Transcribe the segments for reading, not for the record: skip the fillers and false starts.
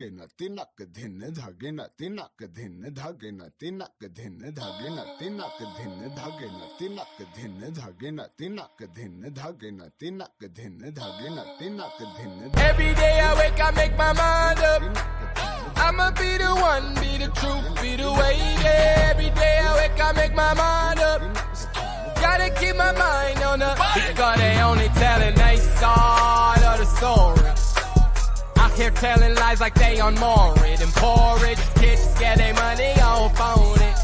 na tinak dhin dhage na tinak dhin dhage na tinak dhin dhage na tinak dhin dhage na tinak dhin dhage na tinak dhin dhage na tinak dhin dhage na tinak dhin. Every day I wake, I make my mind up. I'ma be the one, be the truth, be the way. Yeah. Every day I wake, I make my mind up. Gotta keep my mind on the because they only telling their side of the story. Out here telling lies like they on Morid. And poor rich kids get their money on phone it.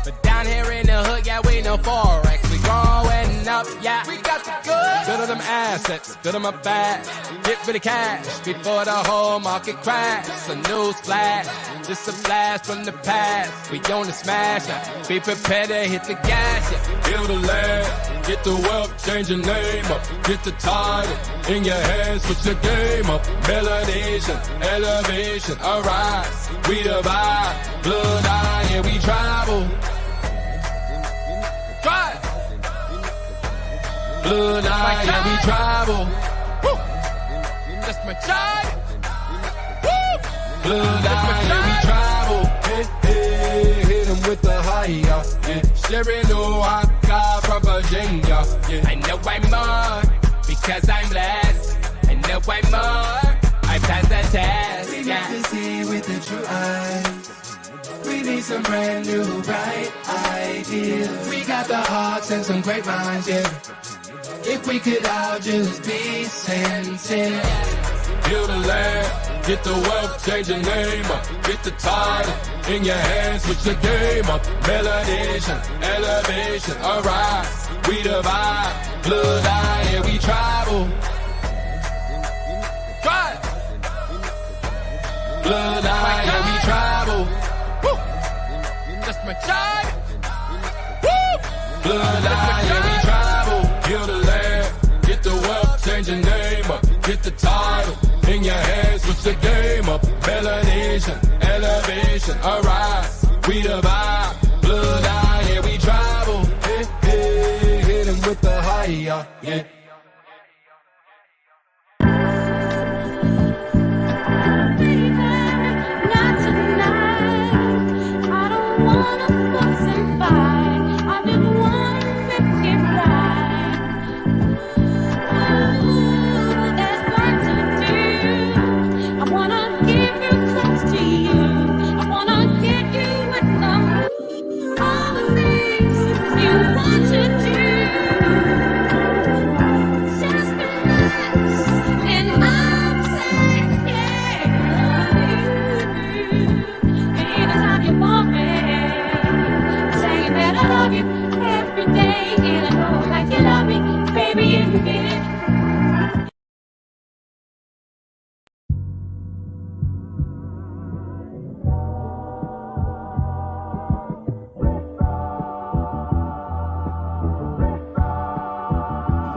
But down here in the hood, yeah, we know Forex. We going up, yeah. We got the good. Good of them assets, good of my bag. Get rid of cash before the whole market crash. A news flash, just a blast from the past. We gonna smash it. Be prepared to hit the gas, yeah. Build a land, get the wealth, change your name up. Get the title in your hands, switch the game up. Melanation, elevation, arise. We divide, blood eye, and we travel. Try. Blood eye, and we travel. Woo. That's my child. Woo. Blood eye, and we travel. Hey, hey, hit him with the higher, yeah. Sherry know I got from Virginia, yeah. I know I'm more because I'm blessed. I know I'm more. I passed the test. We got to see with the true eyes. We need some brand new bright ideas. We got the hearts and some great minds, yeah. If we could all just be sincere. Build a land, get the wealth, change your name up. Get the title in your hands, switch the game up. Melanation, elevation, arise. We divide, blood eye, and we travel. Try. Blood eye, and we travel. Woo. That's my child. Woo. Blood eye, and we travel. Build a land, get the wealth, change your name up. Get the title in your hands, switch the game up. Melanation, elevation, arise. We divide, blood eye, and we travel. Hey, hey, hit him with the higher, yeah.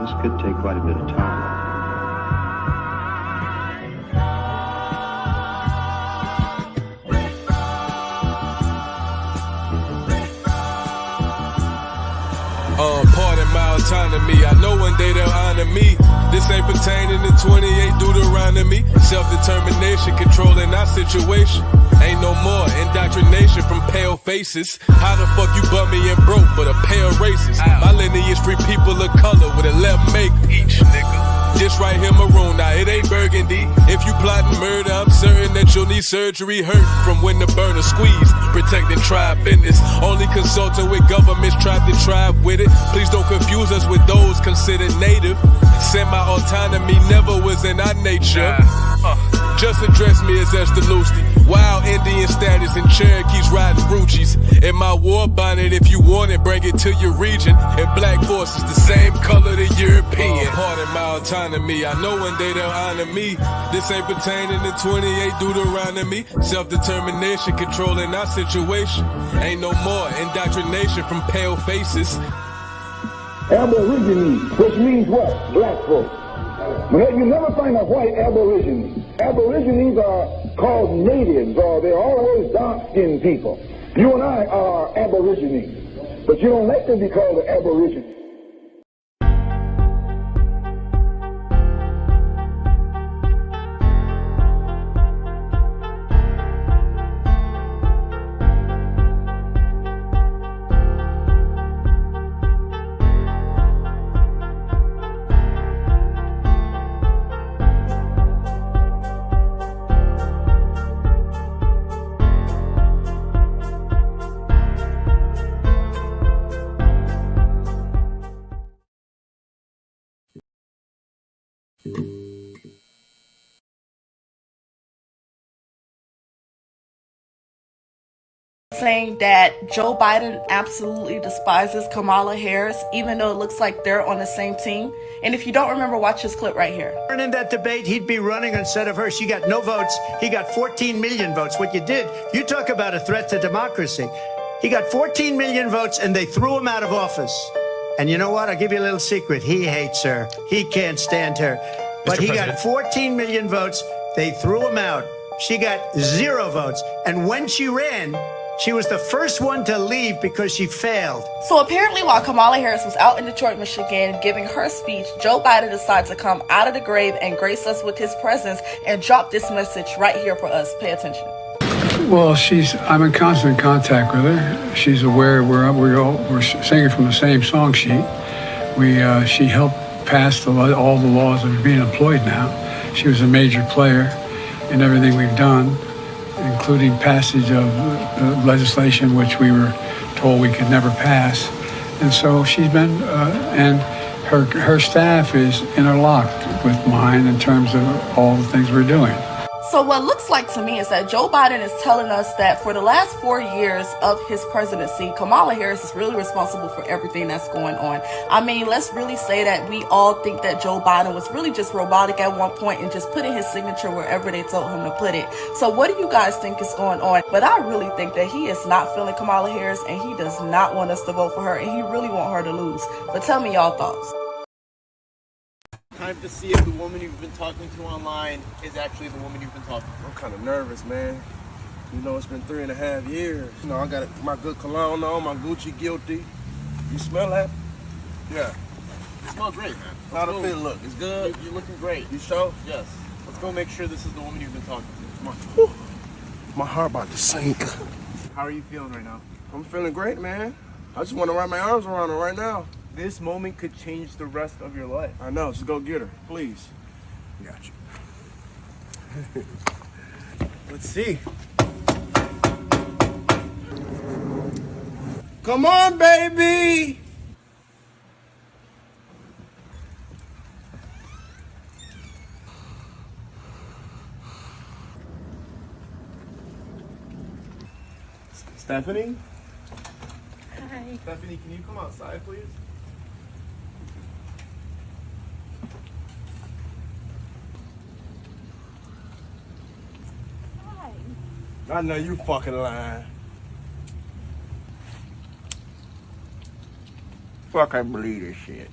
This could take quite a bit of time. Pardon my autonomy. I know one day they'll honor me. This ain't pertaining to 28 Deuteronomy. Self-determination, controlling our situation. Ain't no more indoctrination from pale faces. How the fuck you bummy and broke but a pair of races? My lineage free people of color with a left make each nigga. This right here maroon, now it ain't burgundy. If you plotting murder, I'm certain that you'll need surgery. Hurt from when the burner squeeze. Protecting tribe business. Only consulting with governments tried to tribe with it. Please don't confuse us with those considered native. Semi-autonomy never was in our nature. Just address me as Estelusti. Wild Indian status and Cherokees riding Ruchis. In my war bonnet, if you want it, bring it to your region. And black forces the same color the European. Pardon my autonomy. I know one day they'll honor me. This ain't pertaining to 28 Deuteronomy. Self-determination, controlling our situation. Ain't no more indoctrination from pale faces. Aborigines, which means what? Black folks. But you never find a white aborigine. Aborigines are called natives, or they're always dark-skinned people. You and I are aborigines, but you don't like to be called an aborigine. saying that Joe Biden absolutely despises Kamala Harris, even though it looks like they're on the same team. And if you don't remember, watch this clip right here. In that debate, he'd be running instead of her. She got no votes. He got 14 million votes. What you did, you talk about a threat to democracy. He got 14 million votes, and they threw him out of office. And you know what? I'll give you a little secret. He hates her. He can't stand her. But he got 14 million votes. They threw him out. She got 0 votes. And when she ran, she was the first one to leave because she failed. So apparently while Kamala Harris was out in Detroit, Michigan, giving her speech, Joe Biden decided to come out of the grave and grace us with his presence and drop this message right here for us. Pay attention. Well, I'm in constant contact with her. She's aware we're singing from the same song sheet. She helped pass all the laws that are being employed now. She was a major player in everything we've done, including passage of legislation which we were told we could never pass. And so she's been, and her staff is interlocked with mine in terms of all the things we're doing. So what looks like to me is that Joe Biden is telling us that for the last 4 years of his presidency, Kamala Harris is really responsible for everything that's going on. I mean, let's really say that we all think that Joe Biden was really just robotic at one point and just putting his signature wherever they told him to put it. So what do you guys think is going on? But I really think that he is not feeling Kamala Harris, and he does not want us to vote for her, and he really want her to lose. But tell me y'all thoughts. Time to see if the woman you've been talking to online is actually the woman you've been talking to. I'm kind of nervous, man. You know, it's been 3.5 years. You know, I got my good cologne on, my Gucci guilty. You smell that? Yeah. You smell great, man. How the fit look? It's good? You're looking great. You sure? Yes. Let's go make sure this is the woman you've been talking to. Come on. Whew. My heart about to sink. How are you feeling right now? I'm feeling great, man. I just want to wrap my arms around her right now. This moment could change the rest of your life. I know, so go get her, please. Got you. Let's see. Come on, baby! Stephanie? Hi. Stephanie, can you come outside, please? I know you fucking lying. Fuck, I believe this shit.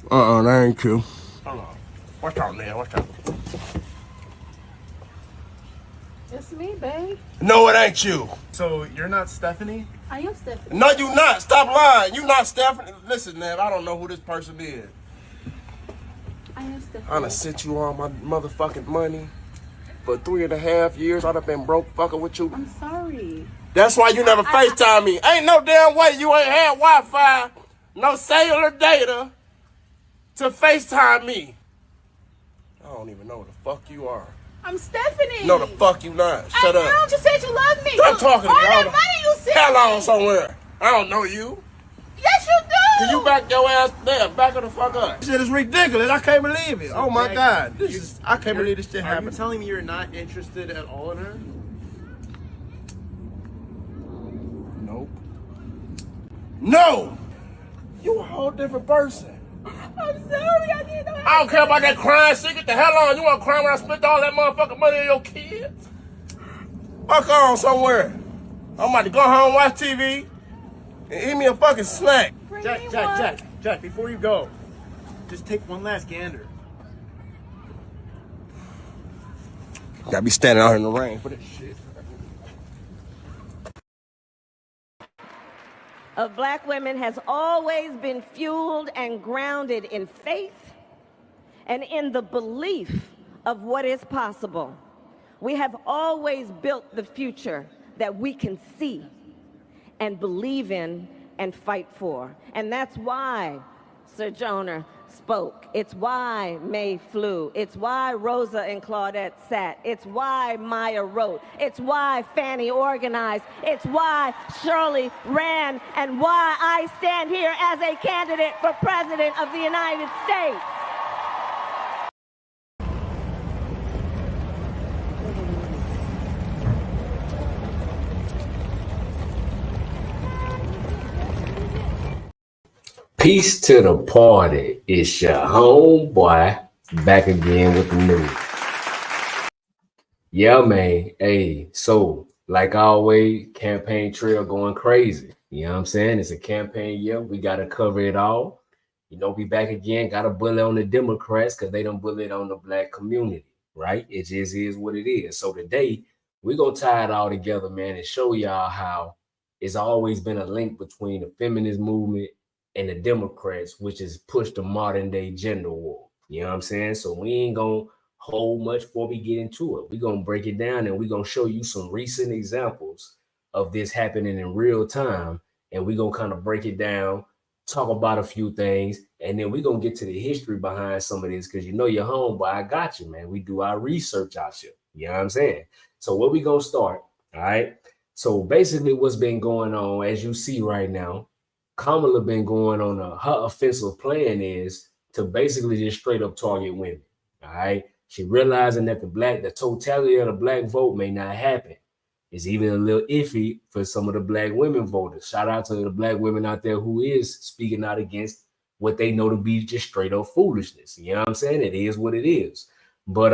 That ain't true. Hold on. Watch out, man. Watch out. It's me, babe. No, it ain't you. So, you're not Stephanie? I am Stephanie. No, you not. Stop lying. You not Stephanie. Listen, man, I don't know who this person is. I am Stephanie. I done sent you all my motherfucking money. For 3.5 years, I done been broke fucking with you. I'm sorry. That's why you never FaceTime me. Ain't no damn way you ain't had Wi-Fi, no cellular data to FaceTime me. I don't even know who the fuck you are. I'm Stephanie. No, the fuck you not. Shut up. I know. You said you love me. Stop talking to me. All that money you sent Hell on me. somewhere. I don't know you. Yes, you do. Can you back your ass there? Back her the fuck up. This shit is ridiculous. I can't believe it. Oh my God. I can't believe this shit happened. Are you telling me you're not interested at all in her? Nope. No! You a whole different person. I'm sorry. I didn't know. I don't care about that crime shit. Get the hell on. You want to cry when I spent all that motherfucking money on your kids? Fuck on somewhere. I'm about to go home, watch TV, and eat me a fucking snack. Jack, before you go, just take one last gander. Gotta be standing out here in the rain for this shit. Of black women has always been fueled and grounded in faith and in the belief of what is possible. We have always built the future that we can see and believe in and fight for. And that's why Sojourner spoke. It's why May flew. It's why Rosa and Claudette sat. It's why Maya wrote. It's why Fannie organized. It's why Shirley ran, and why I stand here as a candidate for President of the United States. Peace to the party. It's your homeboy back again with the news. Yeah, man. Hey, so like always, campaign trail going crazy. You know what I'm saying? It's a campaign year. We got to cover it all. You know, we back again. Got to bully on the Democrats because they don't bully on the black community, right? It just is what it is. So today, we're going to tie it all together, man, and show y'all how it's always been a link between the feminist movement and the Democrats, which has pushed the modern day gender war. You know what I'm saying? So we ain't going to hold much before we get into it. We're going to break it down and we're going to show you some recent examples of this happening in real time. And we're going to kind of break it down, talk about a few things, and then we're going to get to the history behind some of this because you know your homeboy, I got you, man. We do our research out here. You know what I'm saying? So where we going to start, all right? So basically what's been going on, as you see right now, Kamala been going on her offensive plan is to basically just straight up target women, all right? She realizing that the totality of the black vote may not happen. It's even a little iffy for some of the black women voters. Shout out to the black women out there who is speaking out against what they know to be just straight up foolishness. You know what I'm saying? It is what it is. But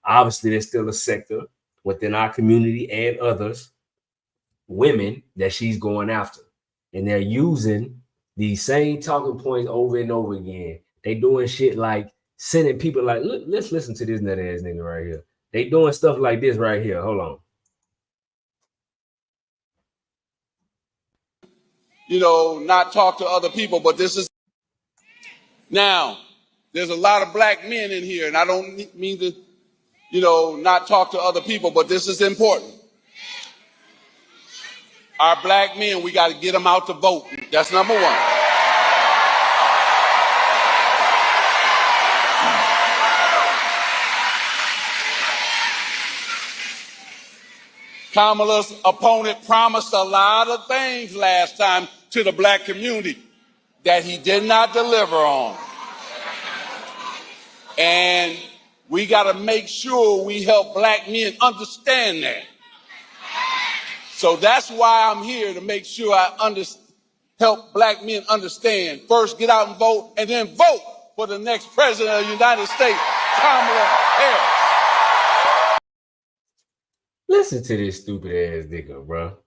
obviously there's still a sector within our community and others, women, that she's going after. And they're using these same talking points over and over again. They doing shit like sending people like, look, let's listen to this nut ass nigga right here. They doing stuff like this right here. Hold on. You know, not talk to other people, but this is now. There's a lot of black men in here, and I don't mean to, you know, not talk to other people, but this is important. Our black men, we got to get them out to vote. That's number one. Kamala's opponent promised a lot of things last time to the black community that he did not deliver on. And we got to make sure we help black men understand that. So that's why I'm here, to make sure I help black men understand. First, get out and vote, and then vote for the next president of the United States, Kamala Harris. Listen to this stupid ass nigga, bro.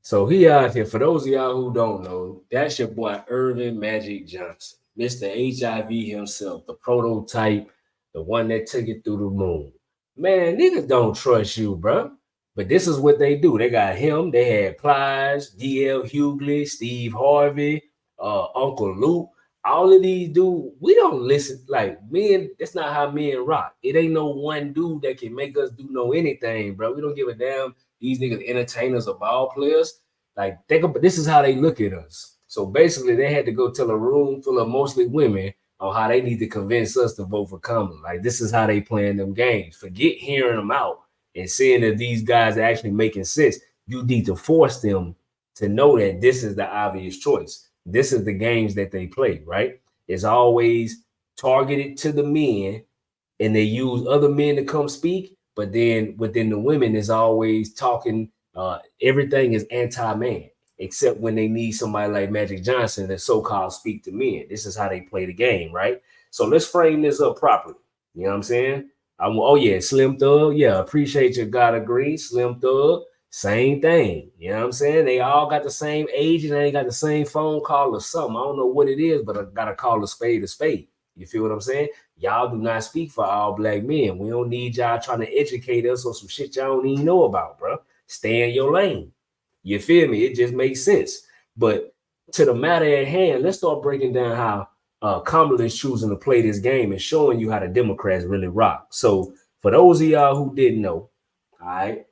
So he out here, for those of y'all who don't know, that's your boy Irvin Magic Johnson, Mr. HIV himself, the prototype, the one that took it through the moon. Man, niggas don't trust you, bro. But this is what they do. They got him. They had Plies, D.L. Hughley, Steve Harvey, Uncle Luke. All of these dudes, we don't listen. Like, men, that's not how men rock. It ain't no one dude that can make us do no anything, bro. We don't give a damn. These niggas entertainers or ball players. Like, this is how they look at us. So basically, they had to go tell a room full of mostly women on how they need to convince us to vote for Kamala. Like, this is how they playing them games. Forget hearing them out and seeing that these guys are actually making sense. You need to force them to know that this is the obvious choice. This is the games that they play, right? It's always targeted to the men, and they use other men to come speak. But then within the women is always talking. Everything is anti-man, except when they need somebody like Magic Johnson that so-called speak to men. This is how they play the game, right? So let's frame this up properly. You know what I'm saying? Oh yeah, Slim Thug. Yeah, appreciate you. God agree. Slim Thug. Same thing. You know what I'm saying? They all got the same age and they got the same phone call or something. I don't know what it is, but I gotta call a spade a spade. You feel what I'm saying? Y'all do not speak for all black men. We don't need y'all trying to educate us on some shit y'all don't even know about, bro. Stay in your lane. You feel me? It just makes sense. But to the matter at hand, let's start breaking down how Kamala is choosing to play this game and showing you how the Democrats really rock. So for those of y'all who didn't know, all right,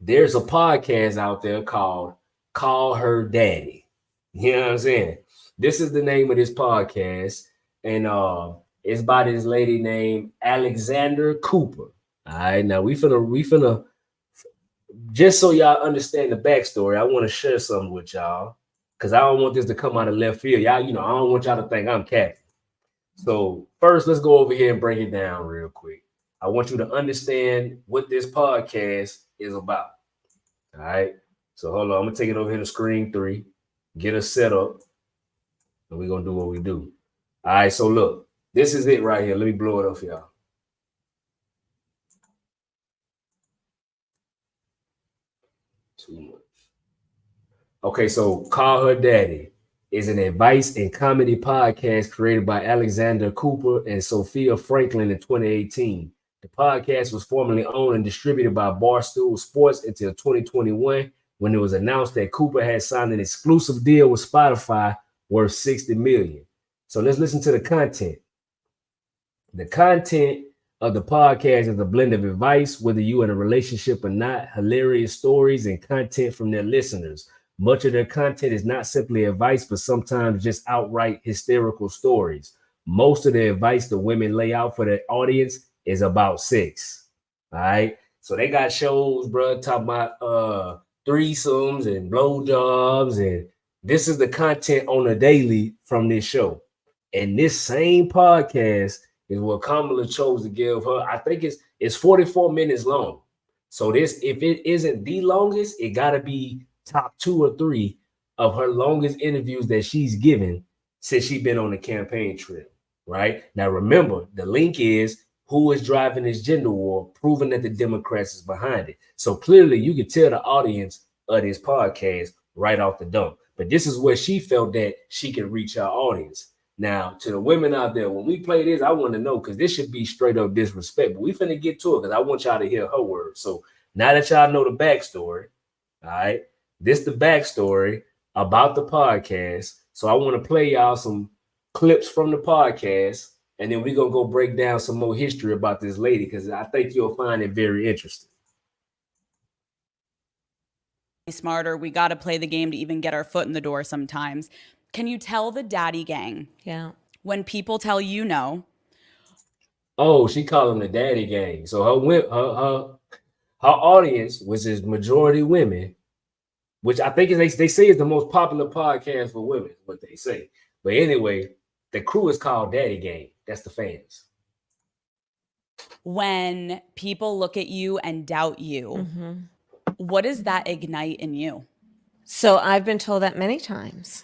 there's a podcast out there called Call Her Daddy. You know what I'm saying? This is the name of this podcast. And it's by this lady named Alexander Cooper. All right, now we finna just so y'all understand the backstory, I want to share something with y'all because I don't want this to come out of left field. Y'all, you know, I don't want y'all to think I'm capping. So first, let's go over here and break it down real quick. I want you to understand what this podcast is about. All right. So hold on, I'm gonna take it over here to screen 3, get us set up. and we're gonna do what we do. All right, so look, this is it right here. Let me blow it up for y'all. Too much. Okay, so Call Her Daddy is an advice and comedy podcast created by Alexander Cooper and Sophia Franklin in 2018. The podcast was formerly owned and distributed by Barstool Sports until 2021, when it was announced that Cooper had signed an exclusive deal with Spotify worth $60 million. So let's listen to the content. The content of the podcast is a blend of advice, whether you in a relationship or not, hilarious stories, and content from their listeners. Much of their content is not simply advice, but sometimes just outright hysterical stories. Most of the advice the women lay out for their audience is about sex. All right. So they got shows, bro, talking about threesomes and blowjobs, and this is the content on a daily from this show. And this same podcast is what Kamala chose to give her. I think it's 44 minutes long. So this, if it isn't the longest, it gotta be top 2 or 3 of her longest interviews that she's given since she's been on the campaign trail. Right now, remember, the link is who is driving this gender war, proving that the Democrats is behind it. So clearly you can tell the audience of this podcast right off the dump. But this is where she felt that she can reach our audience. Now, to the women out there, when we play this, I want to know, because this should be straight up disrespect, but we finna get to it because I want y'all to hear her words. So now that y'all know the backstory, all right, this the backstory about the podcast. So I want to play y'all some clips from the podcast, and then we're going to go break down some more history about this lady, because I think you'll find it very interesting. Smarter. We got to play the game to even get our foot in the door sometimes. Can you tell the daddy gang? Yeah. When people tell you no. Oh, she called them the daddy gang. So her audience, which is majority women, which I think they say is the most popular podcast for women, what they say. But anyway, the crew is called Daddy Gang. That's the fans. When people look at you and doubt you, what does that ignite in you? So I've been told that many times.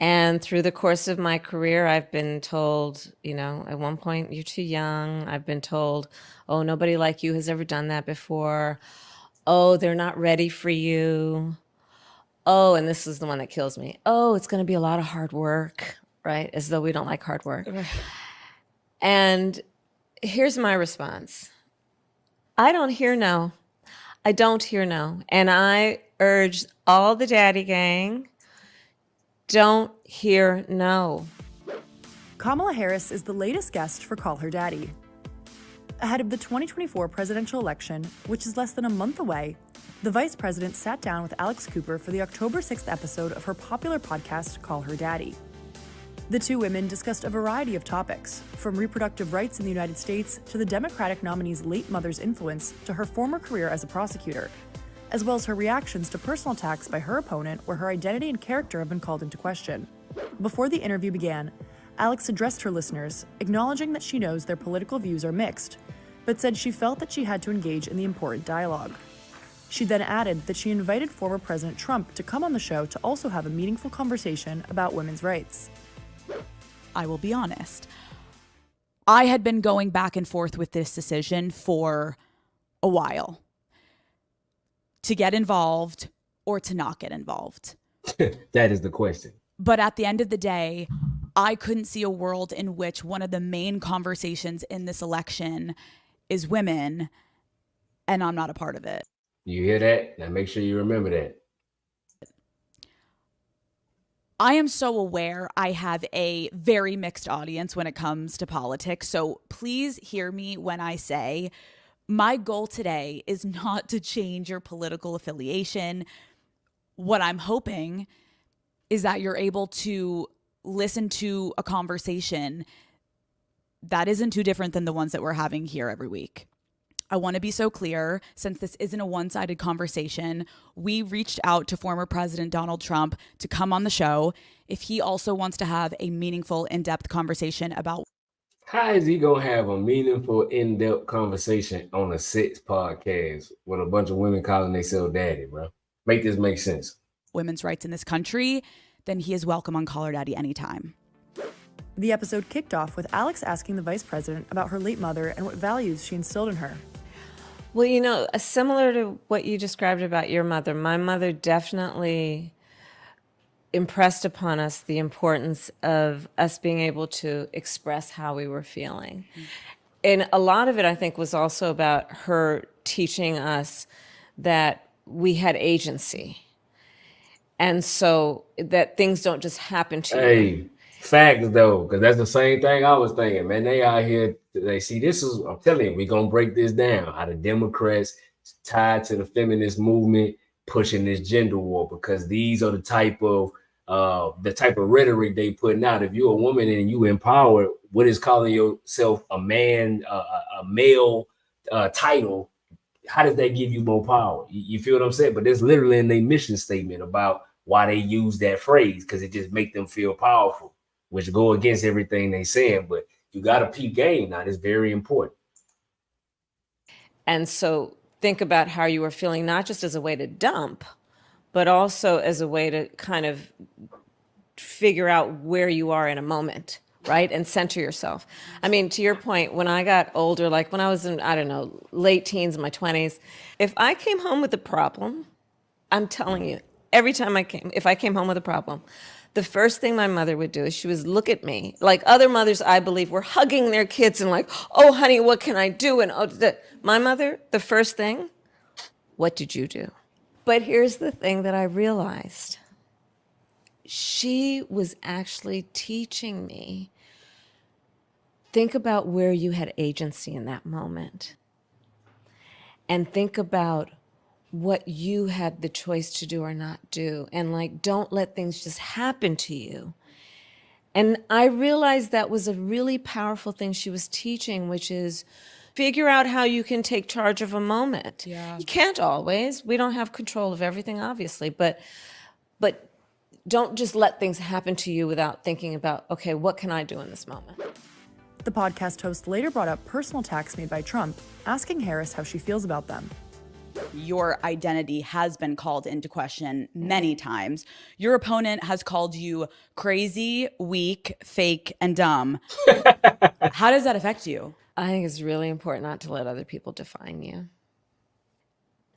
And through the course of my career, I've been told, you know, at one point, you're too young. I've been told, oh, nobody like you has ever done that before. Oh, they're not ready for you. Oh, and this is the one that kills me. Oh, it's going to be a lot of hard work, right? As though we don't like hard work. And here's my response. I don't hear no. I don't hear no. And I urge all the daddy gang, don't hear no. Kamala Harris is the latest guest for Call Her Daddy. Ahead of the 2024 presidential election, which is less than a month away, the vice president sat down with Alex Cooper for the October 6th episode of her popular podcast, Call Her Daddy. The two women discussed a variety of topics, from reproductive rights in the United States to the Democratic nominee's late mother's influence to her former career as a prosecutor, as well as her reactions to personal attacks by her opponent where her identity and character have been called into question. Before the interview began, Alex addressed her listeners, acknowledging that she knows their political views are mixed, but said she felt that she had to engage in the important dialogue. She then added that she invited former President Trump to come on the show to also have a meaningful conversation about women's rights. I will be honest. I had been going back and forth with this decision for a while. To get involved or to not get involved. That is the question. But at the end of the day, I couldn't see a world in which one of the main conversations in this election is women, and I'm not a part of it. You hear that? Now make sure you remember that. I am so aware I have a very mixed audience when it comes to politics. So please hear me when I say my goal today is not to change your political affiliation. What I'm hoping is that you're able to listen to a conversation that isn't too different than the ones that we're having here every week. I want to be so clear, since this isn't a one-sided conversation, we reached out to former President Donald Trump to come on the show if he also wants to have a meaningful, in-depth conversation about... How is he going to have a meaningful, in-depth conversation on a sex podcast with a bunch of women calling themselves daddy, bro? Make this make sense. Women's rights in this country. then he is welcome on Call Her Daddy anytime. The episode kicked off with Alex asking the vice president about her late mother and what values she instilled in her. Well, you know, similar to what you described about your mother, my mother definitely impressed upon us the importance of us being able to express how we were feeling. And a lot of it, I think, was also about her teaching us that we had agency. And so that things don't just happen to you. Hey, facts though, because that's the same thing I was thinking, man. They out here, they see this is, I'm telling you, we're going to break this down. How the Democrats tied to the feminist movement pushing this gender war, because these are the type of rhetoric they putting out. If you're a woman and you empowered, what is calling yourself a man, a male title, how does that give you more power? You feel what I'm saying? But there's literally in their mission statement about why they use that phrase, because it just make them feel powerful, which go against everything they saying. But you got to peep game now. It's very important. And so think about how you were feeling, not just as a way to dump, but also as a way to kind of figure out where you are in a moment, right? And center yourself. I mean, to your point, when I got older, like when I was in, I don't know, late teens, my 20s, if I came home with a problem, I'm telling you, every time if I came home with a problem, the first thing my mother would do is she would look at me, like other mothers, I believe, were hugging their kids and like, oh, honey, what can I do? And my mother, the first thing, what did you do? But here's the thing that I realized. She was actually teaching me, think about where you had agency in that moment. And think about what you had the choice to do or not do. And like, don't let things just happen to you. And I realized that was a really powerful thing she was teaching, which is figure out how you can take charge of a moment. Yeah. You can't always. We don't have control of everything, obviously, but don't just let things happen to you without thinking about, okay, what can I do in this moment? The podcast host later brought up personal attacks made by Trump, asking Harris how she feels about them. Your identity has been called into question many times. Your opponent has called you crazy, weak, fake, and dumb. How does that affect you? I think it's really important not to let other people define you.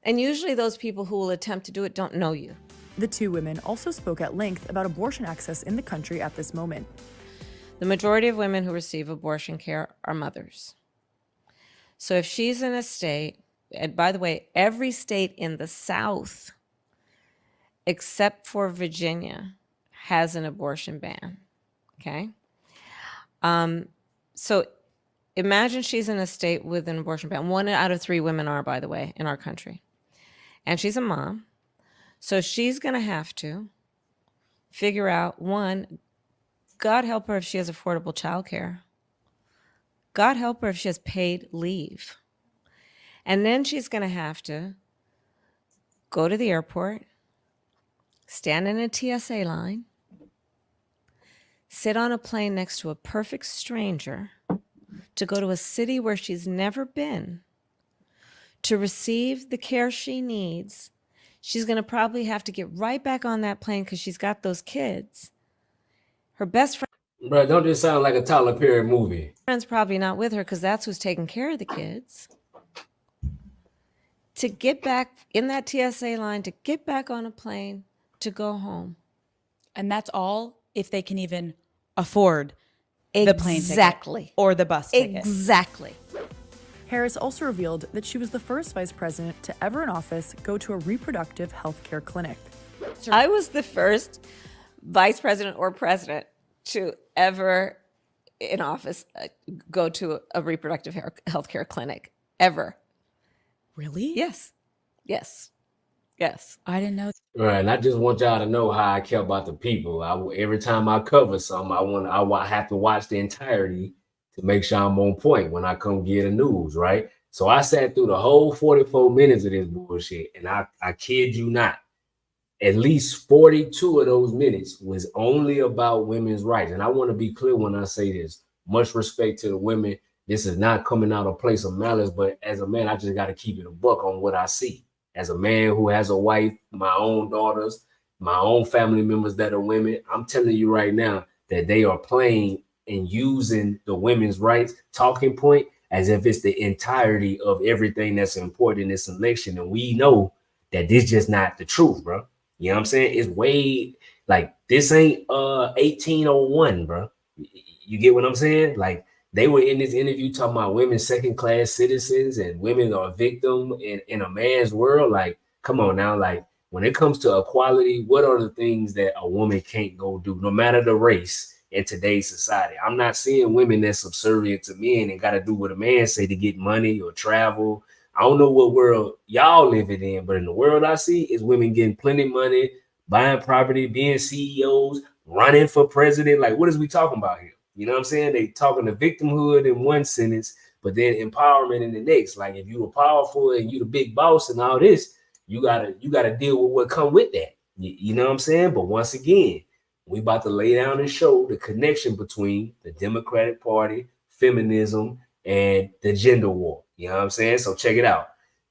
And usually those people who will attempt to do it don't know you. The two women also spoke at length about abortion access in the country at this moment. The majority of women who receive abortion care are mothers. So if she's in a state, and by the way, every state in the South, except for Virginia, has an abortion ban, okay? So imagine she's in a state with an abortion ban. 1 out of 3 women are, by the way, in our country. And she's a mom. So she's going to have to figure out, one, God help her if she has affordable childcare. God help her if she has paid leave. And then she's going to have to go to the airport, stand in a TSA line, sit on a plane next to a perfect stranger, to go to a city where she's never been, to receive the care she needs. She's going to probably have to get right back on that plane because she's got those kids. Her best friend. Bro, don't this sound like a Tyler Perry movie? Friend's probably not with her because that's who's taking care of the kids. To get back in that TSA line, to get back on a plane, to go home. And that's all if they can even afford the plane ticket or the bus ticket. Exactly. Harris also revealed that she was the first vice president to ever in office go to a reproductive health care clinic. I was the first vice president or president to ever in office go to a reproductive health care clinic, ever. Really? Yes. Yes. Yes. I didn't know. Right, and I just want y'all to know how I care about the people. Every time I cover something, I have to watch the entirety to make sure I'm on point when I come get the news, right? So I sat through the whole 44 minutes of this bullshit, and I kid you not, at least 42 of those minutes was only about women's rights. And I want to be clear when I say this. Much respect to the women. This is not coming out of a place of malice, but as a man, I just got to keep it a buck on what I see. As a man who has a wife, my own daughters, my own family members that are women. I'm telling you right now that they are playing and using the women's rights talking point as if it's the entirety of everything that's important in this election. And we know that this just not the truth, bro. You know what I'm saying? It's way like this ain't 1801, bro. You get what I'm saying? Like they were in this interview talking about women second-class citizens and women are a victim in a man's world. Like, come on now. Like when it comes to equality, what are the things that a woman can't go do, no matter the race in today's society? I'm not seeing women that's subservient to men and got to do what a man say to get money or travel. I don't know what world y'all living in, but in the world I see is women getting plenty of money, buying property, being CEOs, running for president. Like, what is we talking about here? You know what I'm saying? They talking to victimhood in one sentence, but then empowerment in the next. Like if you were powerful and you the big boss and all this, you gotta deal with what come with that. You know what I'm saying? But once again, we about to lay down and show the connection between the Democratic Party, feminism, and the gender war. You know what I'm saying? So check it out.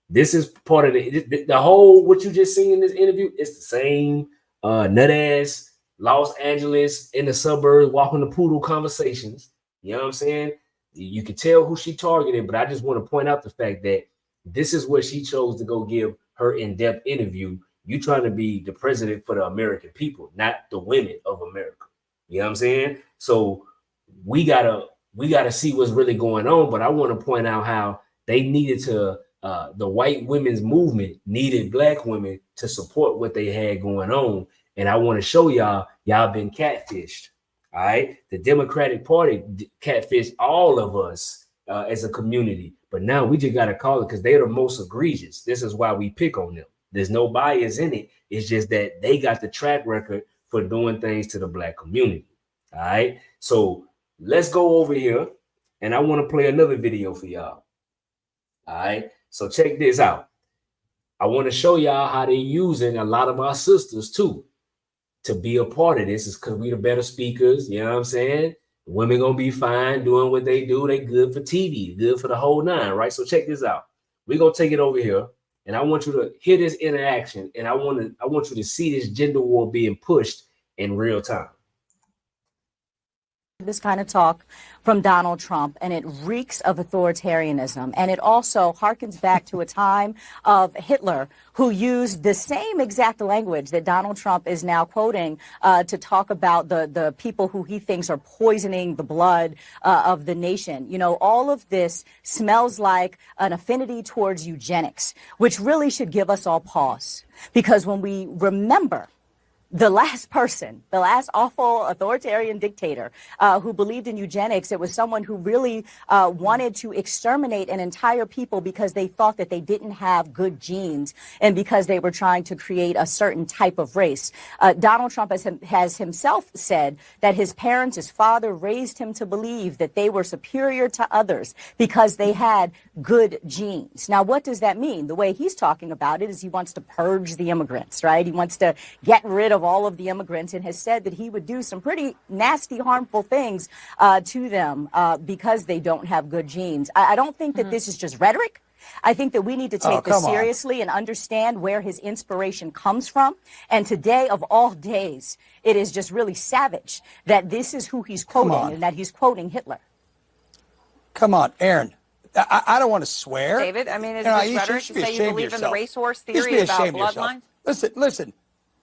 This is part of the whole, what you just seen in this interview. It's the same nut ass Los Angeles in the suburbs walking the poodle conversations. You know what I'm saying? You can tell who she targeted, but I just want to point out the fact that this is where she chose to go give her in-depth interview. You trying to be the president for the American people, not the women of America. You know what I'm saying? So we gotta see what's really going on. But I want to point out how they needed to, the white women's movement needed black women to support what they had going on. And I want to show y'all been catfished. All right. The Democratic Party catfished all of us as a community. But now we just got to call it because they're the most egregious. This is why we pick on them. There's no bias in it. It's just that they got the track record for doing things to the black community. All right. So let's go over here. And I want to play another video for y'all. All right. So check this out. I want to show y'all how they're using a lot of our sisters too to be a part of this. Is because we the better speakers. You know what I'm saying? Women gonna be fine doing what they do. They good for TV, good for the whole nine, right? So check this out. We're gonna take it over here, and I want you to hear this interaction, and I want you to see this gender war being pushed in real time. This kind of talk from Donald Trump, and it reeks of authoritarianism. And it also harkens back to a time of Hitler, who used the same exact language that Donald Trump is now quoting to talk about the people who he thinks are poisoning the blood of the nation. You know, all of this smells like an affinity towards eugenics, which really should give us all pause. Because when we remember the last person, the last awful authoritarian dictator who believed in eugenics, it was someone who really wanted to exterminate an entire people because they thought that they didn't have good genes and because they were trying to create a certain type of race. Donald Trump has himself said that his parents, his father, raised him to believe that they were superior to others because they had good genes. Now, what does that mean? The way he's talking about it is he wants to purge the immigrants, right? He wants to get rid of all of the immigrants and has said that he would do some pretty nasty, harmful things to them because they don't have good genes. I don't think that this is just rhetoric. I think that we need to take this seriously and understand where his inspiration comes from. And today, of all days, it is just really savage that this is who he's quoting and that he's quoting Hitler. Come on, Aaron. I don't want to swear. David, I mean, is this rhetoric to say you believe in the racehorse theory about bloodlines? Listen.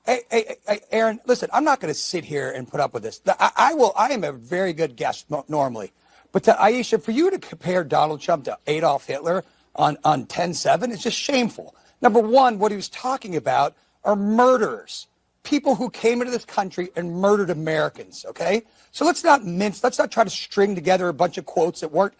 Hey, Aaron, listen, I'm not going to sit here and put up with this. I am a very good guest normally. But to Aisha, for you to compare Donald Trump to Adolf Hitler on 10/7 is just shameful. Number one, what he was talking about are murderers, people who came into this country and murdered Americans, okay? So let's not try to string together a bunch of quotes that weren't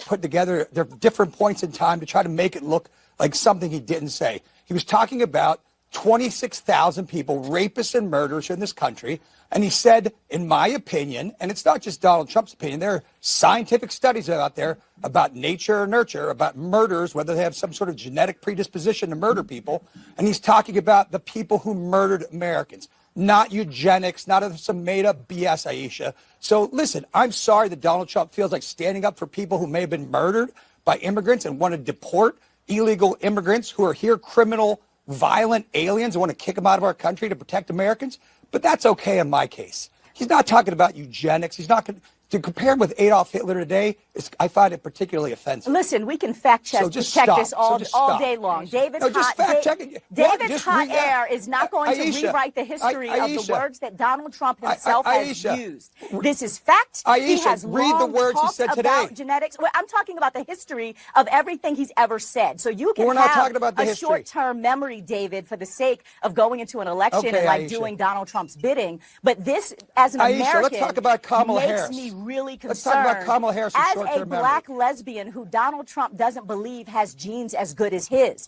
put together. There are different points in time to try to make it look like something he didn't say. He was talking about 26,000 people, rapists and murderers in this country. And he said, in my opinion, and it's not just Donald Trump's opinion, there are scientific studies out there about nature or nurture, about murderers, whether they have some sort of genetic predisposition to murder people. And he's talking about the people who murdered Americans, not eugenics, not some made up BS, Aisha. So listen, I'm sorry that Donald Trump feels like standing up for people who may have been murdered by immigrants and want to deport illegal immigrants who are here criminal violent aliens and want to kick them out of our country to protect Americans. But that's okay in my case. He's not talking about eugenics. He's not going to compare him with Adolf Hitler today. I find it particularly offensive. Listen, we can fact check, this all day long. David's hot air is not going to rewrite the history of the words that Donald Trump himself has used. This is fact. He has read the words he said today. About genetics. Well, I'm talking about the history of everything he's ever said. So you can have a short-term memory, David, for the sake of going into an election and doing Donald Trump's bidding. But this, as an American, let's talk about Kamala makes Harris. me really concerned. Let's talk about Kamala Harris as a black lesbian who Donald Trump doesn't believe has genes as good as his.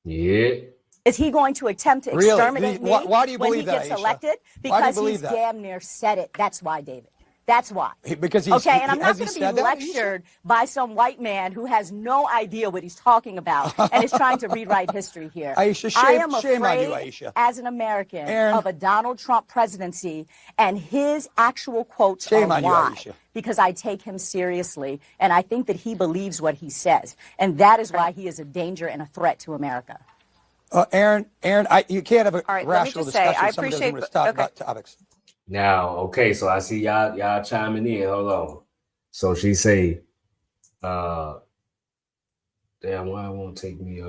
Yeah. Is he going to attempt to exterminate me why do you when believe he gets that, elected? Because he's damn near said it. That's why, David. That's why. Because and I'm not going to be lectured by some white man who has no idea what he's talking about and is trying to rewrite history here. Aisha, I am shame afraid, on you, Aisha. as an American, of a Donald Trump presidency, and his actual quotes shame are on you, why. Aisha. Because I take him seriously, and I think that he believes what he says, and that is why he is a danger and a threat to America. Aaron, you can't have a right, rational discussion. I Somebody appreciate doesn't want to stop about topics. Now, okay, so I see y'all chiming in. Hold on. So she say, damn, why it won't take me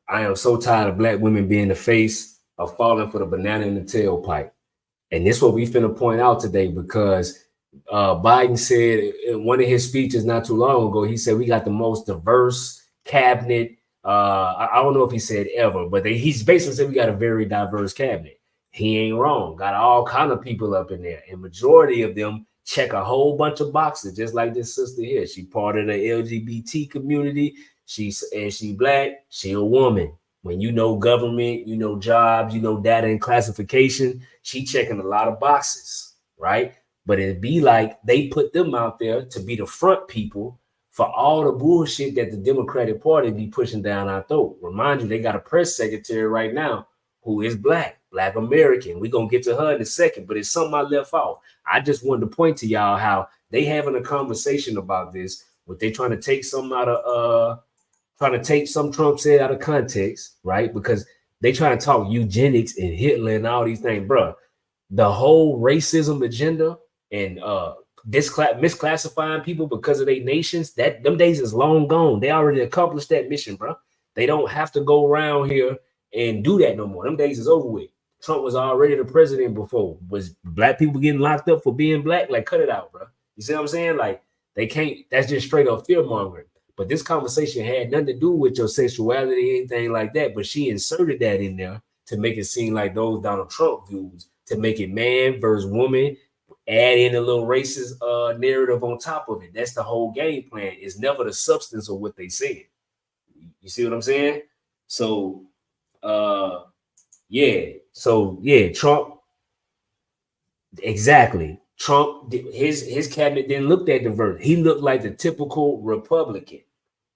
I am so tired of black women being the face of falling for the banana in the tailpipe. And this is what we finna point out today, because Biden said in one of his speeches not too long ago, he said we got the most diverse cabinet. I don't know if he said ever, but he's basically said we got a very diverse cabinet. He ain't wrong. Got all kind of people up in there, and majority of them check a whole bunch of boxes, just like this sister here. She part of the LGBT community. She black. She a woman. When you know government, you know jobs, you know data and classification, she checking a lot of boxes, right? But it'd be like they put them out there to be the front people for all the bullshit that the Democratic Party be pushing down our throat. Remind you, they got a press secretary right now who is black American. We're going to get to her in a second, but it's something I left off. I just wanted to point to y'all how they having a conversation about this, but they trying to take something out of, some Trump said out of context, right? Because they trying to talk eugenics and Hitler and all these things, bro. The whole racism agenda and misclassifying people because of their nations, them days is long gone. They already accomplished that mission, bro. They don't have to go around here and do that no more. Them days is over with. Trump was already the president before. Was black people getting locked up for being black? Like, cut it out, bro. You see what I'm saying? Like, they can't. That's just straight up fear mongering. But this conversation had nothing to do with your sexuality, anything like that. But she inserted that in there to make it seem like those Donald Trump views, to make it man versus woman, add in a little racist narrative on top of it. That's the whole game plan. It's never the substance of what they said. You see what I'm saying? So, Trump, exactly. Trump, his cabinet didn't look that diverse. He looked like the typical Republican.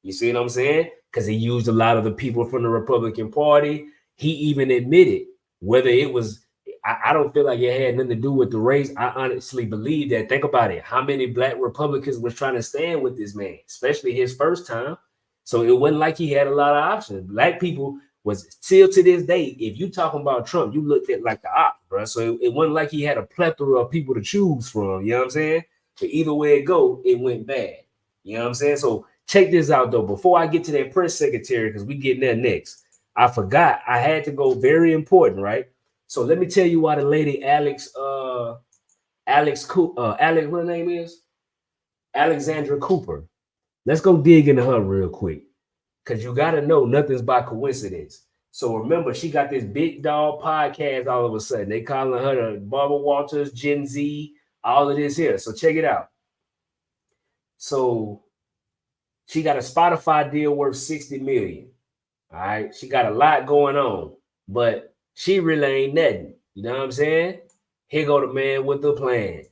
You see what I'm saying? Because he used a lot of the people from the Republican Party. He even admitted whether it was, I don't feel like it had nothing to do with the race. I honestly believe that. Think about it. How many black Republicans was trying to stand with this man, especially his first time? So it wasn't like he had a lot of options. Black people was still to this day, if you talking about Trump, you looked at like the op, bro. So it wasn't like he had a plethora of people to choose from. You know what I'm saying? But either way it go, it went bad. You know what I'm saying? So check this out though. Before I get to that press secretary, because we getting there next, I forgot I had to go. Very important, right? So let me tell you why the lady Alex, what her name is? Alexandra Cooper. Let's go dig into her real quick. Because you got to know nothing's by coincidence. So remember, she got this big dog podcast all of a sudden. They calling her the Barbara Walters, Gen Z, all of this here. So check it out. So she got a Spotify deal worth $60 million. All right. She got a lot going on, but she really ain't nothing. You know what I'm saying? Here go the man with the plan.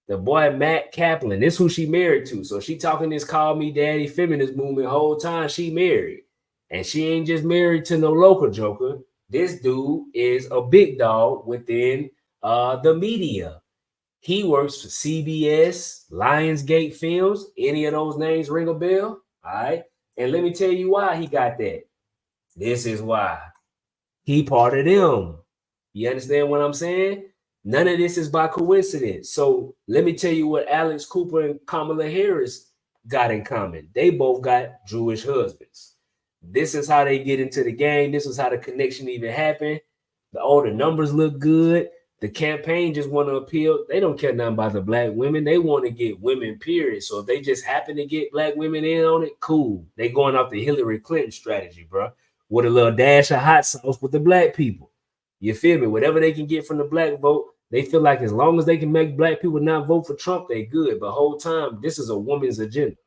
The boy Matt Kaplan, this who she married to. So she talking this call me daddy feminist movement whole time she married. And she ain't just married to no local joker. This dude is a big dog within the media. He works for CBS, Lionsgate Films. Any of those names ring a bell? All right. And let me tell you why he got that. This is why. He part of them. You understand what I'm saying? None of this is by coincidence. So let me tell you what Alex Cooper and Kamala Harris got in common. They both got Jewish husbands. This is how they get into the game. This is how the connection even happened. The numbers look good. The campaign just want to appeal. They don't care nothing about the black women. They want to get women, period. So if they just happen to get black women in on it, cool. They going off the Hillary Clinton strategy, bro, with a little dash of hot sauce with the black people. You feel me? Whatever they can get from the black vote, they feel like as long as they can make black people not vote for Trump, they good. But the whole time, this is a woman's agenda.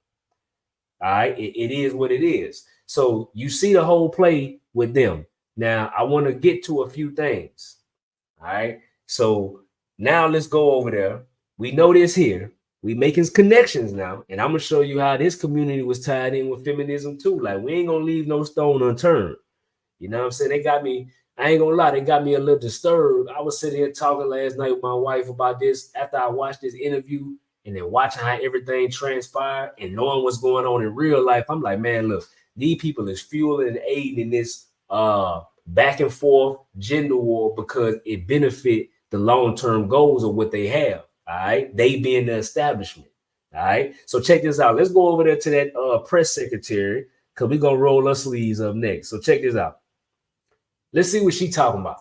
All right, it is what it is. So you see the whole play with them. Now, I want to get to a few things. All right. So now let's go over there. We know this here. We making connections now. And I'm going to show you how this community was tied in with feminism too. Like, we ain't going to leave no stone unturned. You know what I'm saying? They got me, I ain't going to lie, they got me a little disturbed. I was sitting here talking last night with my wife about this after I watched this interview and then watching how everything transpired and knowing what's going on in real life. I'm like, man, look, these people is fueling and aiding this back and forth gender war because it benefit the long-term goals of what they have. All right, they being the establishment. All right, so check this out. Let's go over there to that press secretary because we're gonna roll our sleeves up next. So check this out. Let's see what she talking about.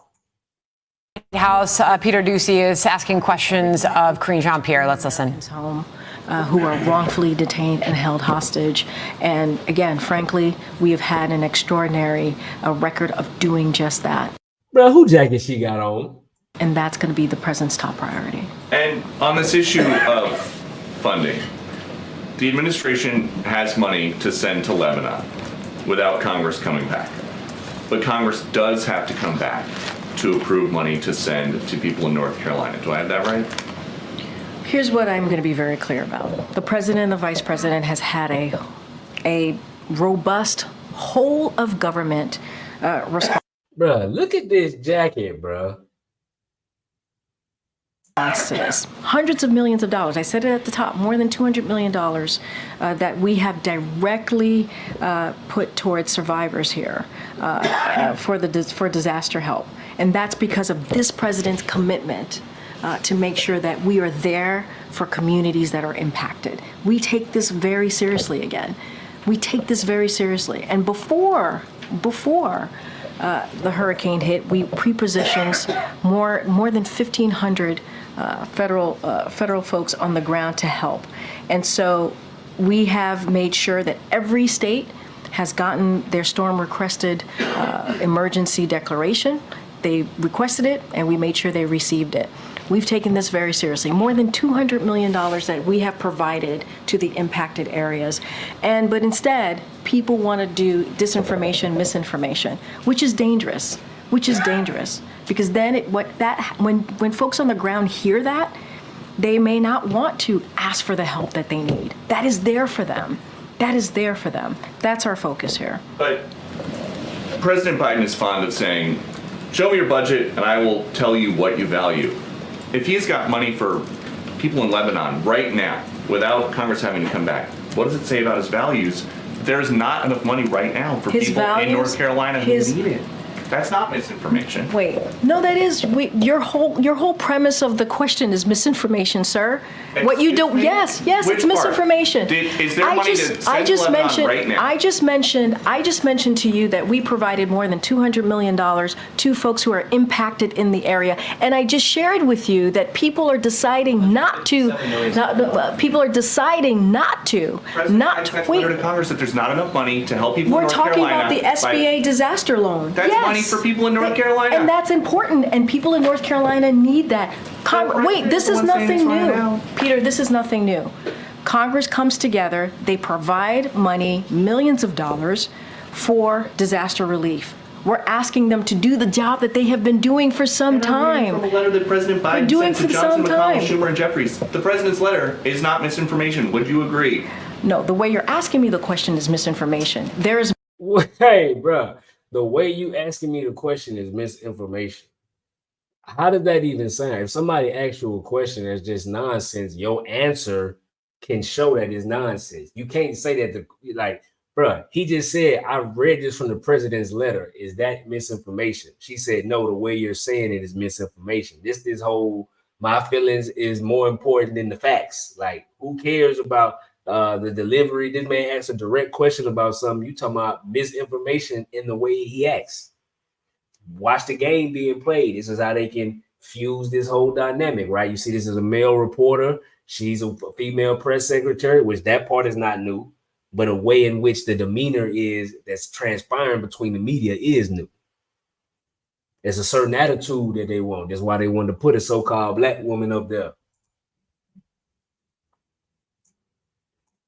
House, Peter Doocy is asking questions of Karine Jean-Pierre. Let's listen. His home, who are wrongfully detained and held hostage. And again, frankly, we have had an extraordinary record of doing just that. Bro, who jacket she got on? And that's going to be the president's top priority. And on this issue of funding, the administration has money to send to Lebanon without Congress coming back. But Congress does have to come back to approve money to send to people in North Carolina. Do I have that right? Here's what I'm going to be very clear about. The president and the vice president has had a robust whole of government response. Bruh, look at this jacket, bruh. To this. Hundreds of millions of dollars. I said it at the top, more than $200 million that we have directly put towards survivors here for disaster help. And that's because of this president's commitment to make sure that we are there for communities that are impacted. We take this very seriously again. We take this very seriously. And before the hurricane hit, we pre-positioned more than 1,500 federal folks on the ground to help. And so we have made sure that every state has gotten their storm requested emergency declaration. They requested it, and we made sure they received it. We've taken this very seriously. More than $200 million that we have provided to the impacted areas. But instead, people want to do disinformation, misinformation, which is dangerous. Because then when folks on the ground hear that, they may not want to ask for the help that they need. That is there for them. That's our focus here. But President Biden is fond of saying, show me your budget and I will tell you what you value. If he's got money for people in Lebanon right now, without Congress having to come back, what does it say about his values? There's not enough money right now for people in North Carolina who need it. That's not misinformation. Wait, no, that is your whole premise of the question is misinformation, sir. What you do? Yes, it's misinformation. Is there money to send to Lebanon right now? I just mentioned to you that we provided more than $200 million to folks who are impacted in the area, and I just shared with you that people are deciding not to. People are deciding not to. Wait. To Congress that there's not enough money to help people in North Carolina. We're talking about the SBA disaster loan. That's money for people in North Carolina. And that's important, and people in North Carolina need that. Wait, this is nothing new. Peter, this is nothing new. Congress comes together, they provide money, millions of dollars, for disaster relief. We're asking them to do the job that they have been doing for some time. From a letter that President Biden sent to Johnson, McConnell, Schumer, and Jeffries. The president's letter is not misinformation. Would you agree? No, the way you're asking me the question is misinformation. There is. Hey, bro. The way you asking me the question is misinformation. How did that even sound? If somebody asks you a question that's just nonsense, your answer can show that it's nonsense. You can't say that Bruh, he just said, I read this from the president's letter. Is that misinformation? She said, no, the way you're saying it is misinformation. This whole my feelings is more important than the facts. Like, who cares about the delivery? This man asked a direct question about something. You talking about misinformation in the way he acts. Watch the game being played. This is how they can fuse this whole dynamic, right? You see, this is a male reporter. She's a female press secretary, which that part is not new. But a way in which the demeanor is that's transpiring between the media is new. There's a certain attitude that they want. That's why they wanted to put a so-called black woman up there.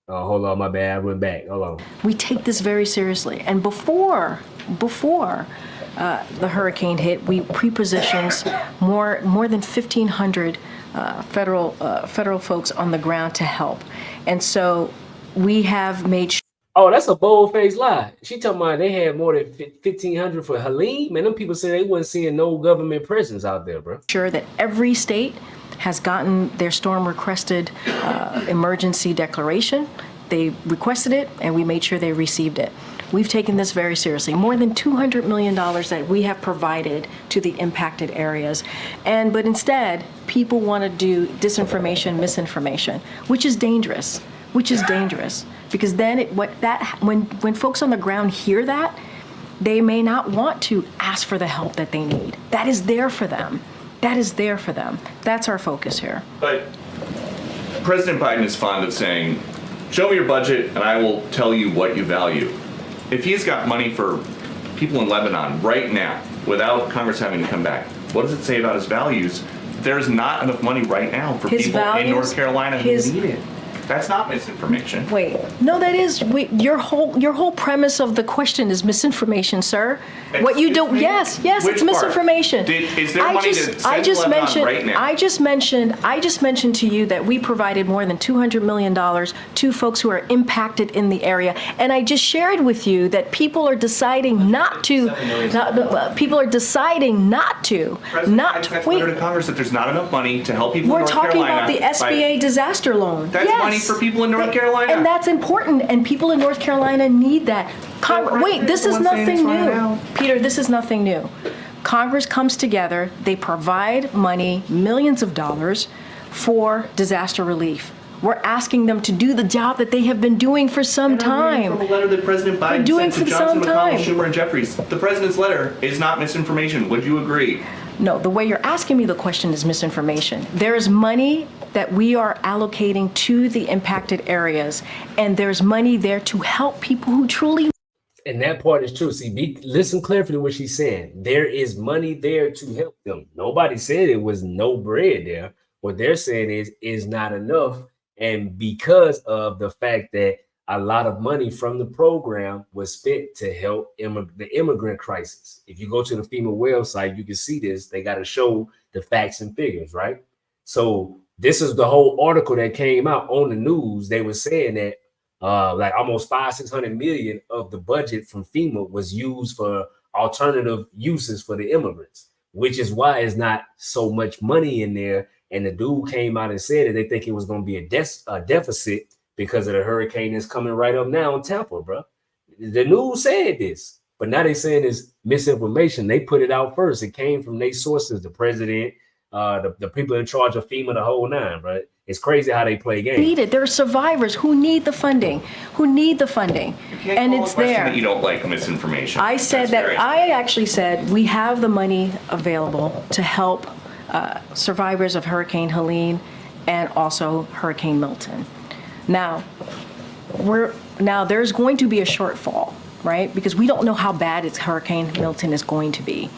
Oh, hold on, my bad. I went back. Hold on. We take this very seriously. And before the hurricane hit, we pre-positioned more than 1,500 federal folks on the ground to help. And so we have made sure. Oh, that's a bold-faced lie. She talking about they had more than 1,500 for Helene. Man, them people say they wasn't seeing no government presence out there, bro. Sure that every state has gotten their storm requested emergency declaration. They requested it, and we made sure they received it. We've taken this very seriously. More than $200 million that we have provided to the impacted areas. But instead, people want to do disinformation, misinformation, which is dangerous. Because then when folks on the ground hear that, they may not want to ask for the help that they need. That is there for them. That's our focus here. But President Biden is fond of saying, show me your budget and I will tell you what you value. If he's got money for people in Lebanon right now, without Congress having to come back, what does it say about his values? There's not enough money right now for people in North Carolina who need it. That's not misinformation. Wait, no, that is your whole premise of the question is misinformation, sir. What you do? Yes, it's misinformation. Is there money to send Lebanon right now? I just mentioned to you that we provided more than $200 million to folks who are impacted in the area, and I just shared with you that people are deciding not to. People are deciding not to. President Biden wait. To Congress that there's not enough money to help people in North Carolina. We're talking about the SBA disaster loan. That's money for people in North Carolina. And that's important, and people in North Carolina need that. Wait, this is nothing new. Peter, this is nothing new. Congress comes together, they provide money, millions of dollars, for disaster relief. We're asking them to do the job that they have been doing for some time. From a letter that President Biden sent to Johnson, McConnell, Schumer, and Jeffries. The president's letter is not misinformation. Would you agree? No, the way you're asking me the question is misinformation. There is money that we are allocating to the impacted areas, and there's money there to help people who truly. And that part is true. See, listen carefully to what she's saying. There is money there to help them. Nobody said it was no bread there. What they're saying is not enough. And because of the fact that a lot of money from the program was spent to help the immigrant crisis. If you go to the FEMA website, you can see this. They got to show the facts and figures, right? So this is the whole article that came out on the news. They were saying that like almost 500-600 million of the budget from FEMA was used for alternative uses for the immigrants, which is why it's not so much money in there. And the dude came out and said that they think it was going to be a deficit because of the hurricane that's coming right up now in Tampa, bro. The news said this, but now they saying it's misinformation. They put it out first. It came from their sources, the president, the people in charge of FEMA, the whole nine, bro. It's crazy how they play games. Need it. There are survivors who need the funding, and it's there. That you don't like misinformation. I said that. I actually said we have the money available to help survivors of Hurricane Helene and also Hurricane Milton. Now, there's going to be a shortfall, right? Because we don't know how bad Hurricane Milton is going to be.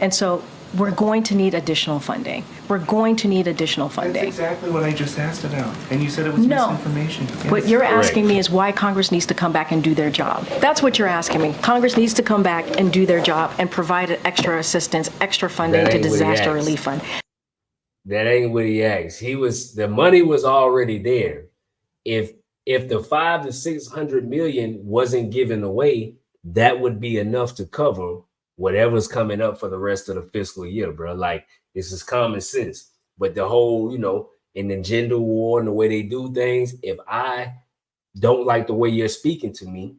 And so we're going to need additional funding. That's exactly what I just asked about. And you said it was misinformation. Yes. What you're asking me is why Congress needs to come back and do their job. That's what you're asking me. Congress needs to come back and do their job and provide extra assistance, extra funding to disaster relief fund. That ain't what he asked. The money was already there. If the 500 to 600 million wasn't given away, that would be enough to cover whatever's coming up for the rest of the fiscal year, bro. Like, this is common sense. But the whole, in the gender war and the way they do things, if I don't like the way you're speaking to me,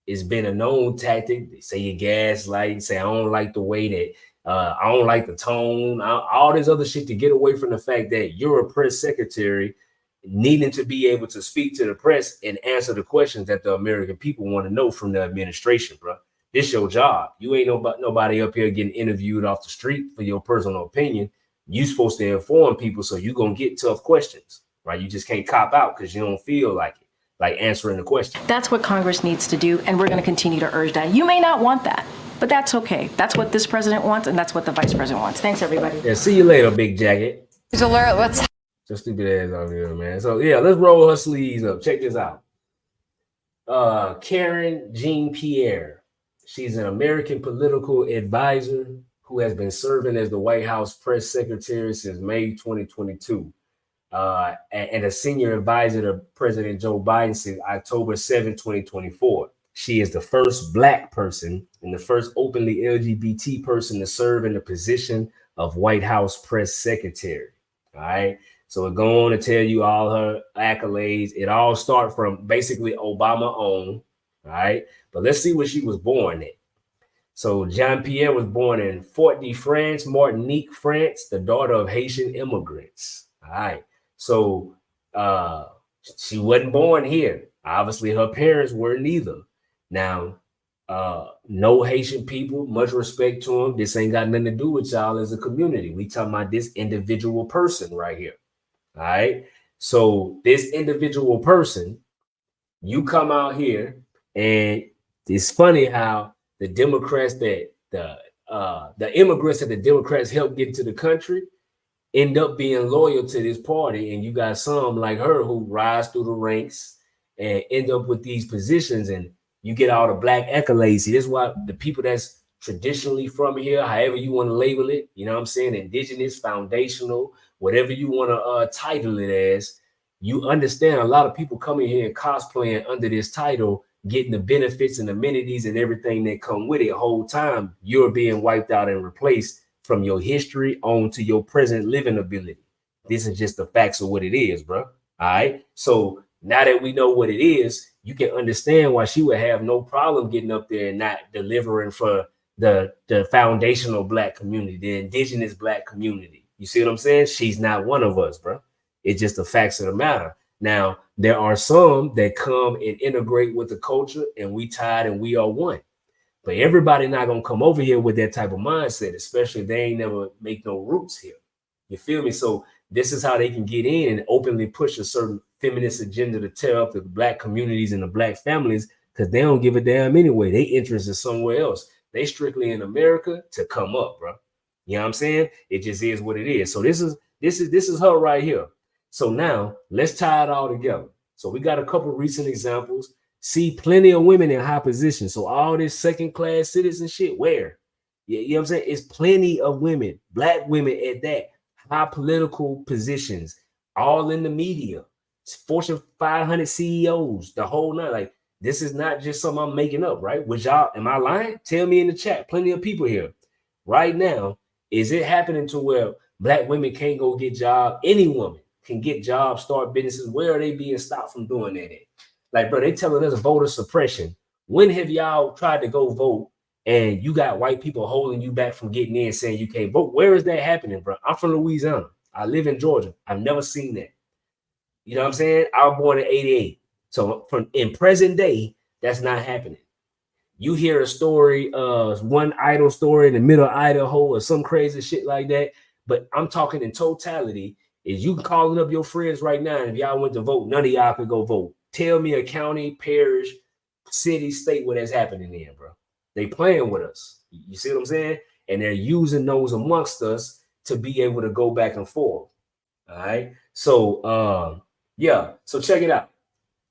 It's been a known tactic. They say you gaslight, say I don't like the way that I don't like the tone, all this other shit to get away from the fact that you're a press secretary needing to be able to speak to the press and answer the questions that the American people want to know from the administration, bro. This your job. You ain't nobody up here getting interviewed off the street for your personal opinion. You supposed to inform people, so you gonna get tough questions, right? You just can't cop out because you don't feel like it, like answering the question. That's what Congress needs to do, and we're going to continue to urge that. You may not want that, but that's okay. That's what this president wants, and that's what the vice president wants. Thanks, everybody. Yeah, see you later, big jacket. Alert, let's... So stupid ass out here, man. So yeah, let's roll her sleeves up. Check this out. Karen Jean-Pierre. She's an American political advisor who has been serving as the White House press secretary since May 2022. And a senior advisor to President Joe Biden since October 7, 2024. She is the first Black person and the first openly LGBT person to serve in the position of White House press secretary. All right. So we're going to tell you all her accolades. It all starts from basically Obama own. All right. But let's see where she was born at. So Jean-Pierre was born in Fort-de-France, Martinique, France, the daughter of Haitian immigrants. All right. So she wasn't born here. Obviously, her parents were neither. Now, no Haitian people, much respect to them. This ain't got nothing to do with y'all as a community. We talking about this individual person right here. All right. So this individual person, you come out here, and it's funny how the Democrats that the immigrants that the Democrats helped get into the country end up being loyal to this party, and you got some like her who rise through the ranks and end up with these positions, and you get all the Black accolades. See, this is why the people that's traditionally from here, however you want to label it, you know what I'm saying, indigenous, foundational, whatever you want to title it as, you understand a lot of people coming here and cosplaying under this title, getting the benefits and amenities and everything that come with it. Whole time you're being wiped out and replaced from your history on to your present living ability. This is just the facts of what it is, bro. All right. So now that we know what it is, you can understand why she would have no problem getting up there and not delivering for the foundational Black community, the indigenous Black community. You see what I'm saying? She's not one of us, bro. It's just the facts of the matter. Now, there are some that come and integrate with the culture, and we tied and we are one. But everybody not gonna come over here with that type of mindset, especially if they ain't never make no roots here. You feel me? So this is how they can get in and openly push a certain feminist agenda to tear up the Black communities and the Black families, because they don't give a damn anyway. They interest is somewhere else. They strictly in America to come up, bro. You know what I'm saying? It just is what it is. So this is her right here. So now let's tie it all together. So we got a couple recent examples. See plenty of women in high positions. So all this second-class citizen shit, where? You know what I'm saying? It's plenty of women, Black women at that, high political positions, all in the media. It's Fortune 500 CEOs, the whole night. Like, this is not just something I'm making up, right? Which y'all, am I lying? Tell me in the chat. Plenty of people here. Right now, is it happening to where Black women can't go get jobs? Any woman can get jobs, start businesses. Where are they being stopped from doing that at? Like, bro, they telling us voter suppression. When have y'all tried to go vote and you got white people holding you back from getting in, saying you can't vote? Where is that happening, bro? I'm from Louisiana. I live in Georgia. I've never seen that. You know what I'm saying? I was born in 88. So in present day, that's not happening. You hear a story, one idle story in the middle of Idaho or some crazy shit like that. But I'm talking in totality. Is you calling up your friends right now, and if y'all went to vote, none of y'all could go vote. Tell me a county, parish, city, state where that's happening in, bro. They playing with us. You see what I'm saying? And they're using those amongst us to be able to go back and forth. All right. So yeah. So check it out.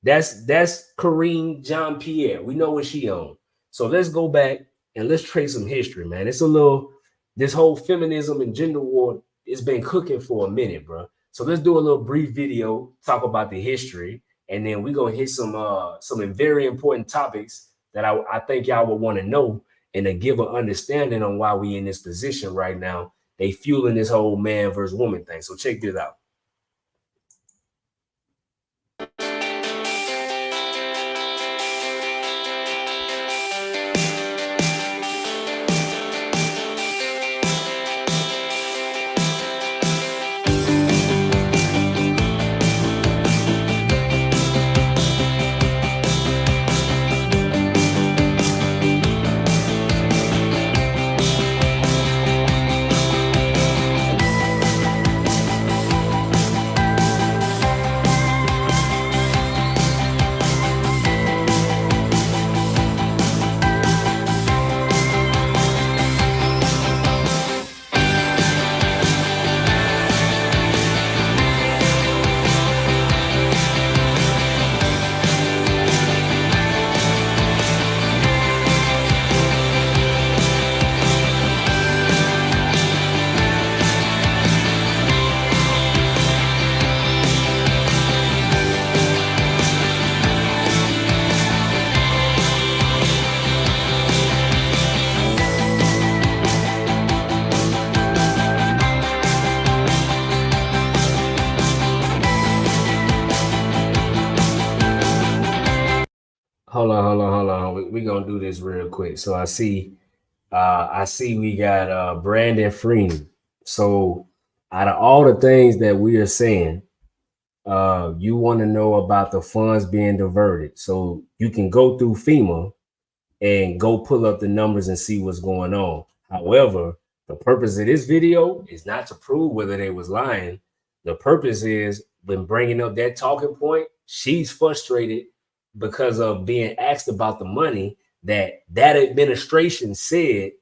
That's Karine Jean-Pierre. We know what she on. So let's go back and let's trace some history, man. It's a little, this whole feminism and gender war, it's been cooking for a minute, bro. So let's do a little brief video, talk about the history, and then we're gonna hit some very important topics that I think y'all would want to know, and to give an understanding on why we in this position right now. They fueling this whole man versus woman thing. So check this out. hold on. We gonna do this real quick. So I see we got Brandon Freeman. So out of all the things that we are saying, you want to know about the funds being diverted. So you can go through FEMA and go pull up the numbers and see what's going on. However, the purpose of this video is not to prove whether they was lying. The purpose is when bringing up that talking point, she's frustrated because of being asked about the money that administration said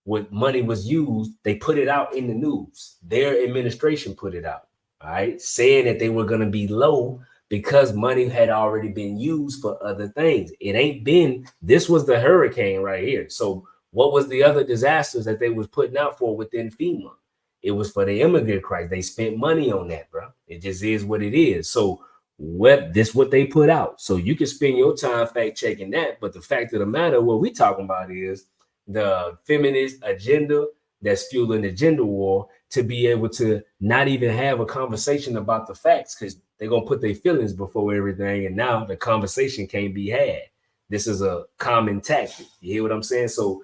what money was used. They put it out in the news. Their administration put it out, all right, saying that they were going to be low because money had already been used for other things. It ain't been, this was the hurricane right here. So what was the other disasters that they was putting out for within FEMA? It was for the immigrant crisis. They spent money on that, bro. It just is what it is. So what they put out. So you can spend your time fact checking that. But the fact of the matter, what we talking about is the feminist agenda that's fueling the gender war, to be able to not even have a conversation about the facts because they're going to put their feelings before everything. And now the conversation can't be had. This is a common tactic. You hear what I'm saying? So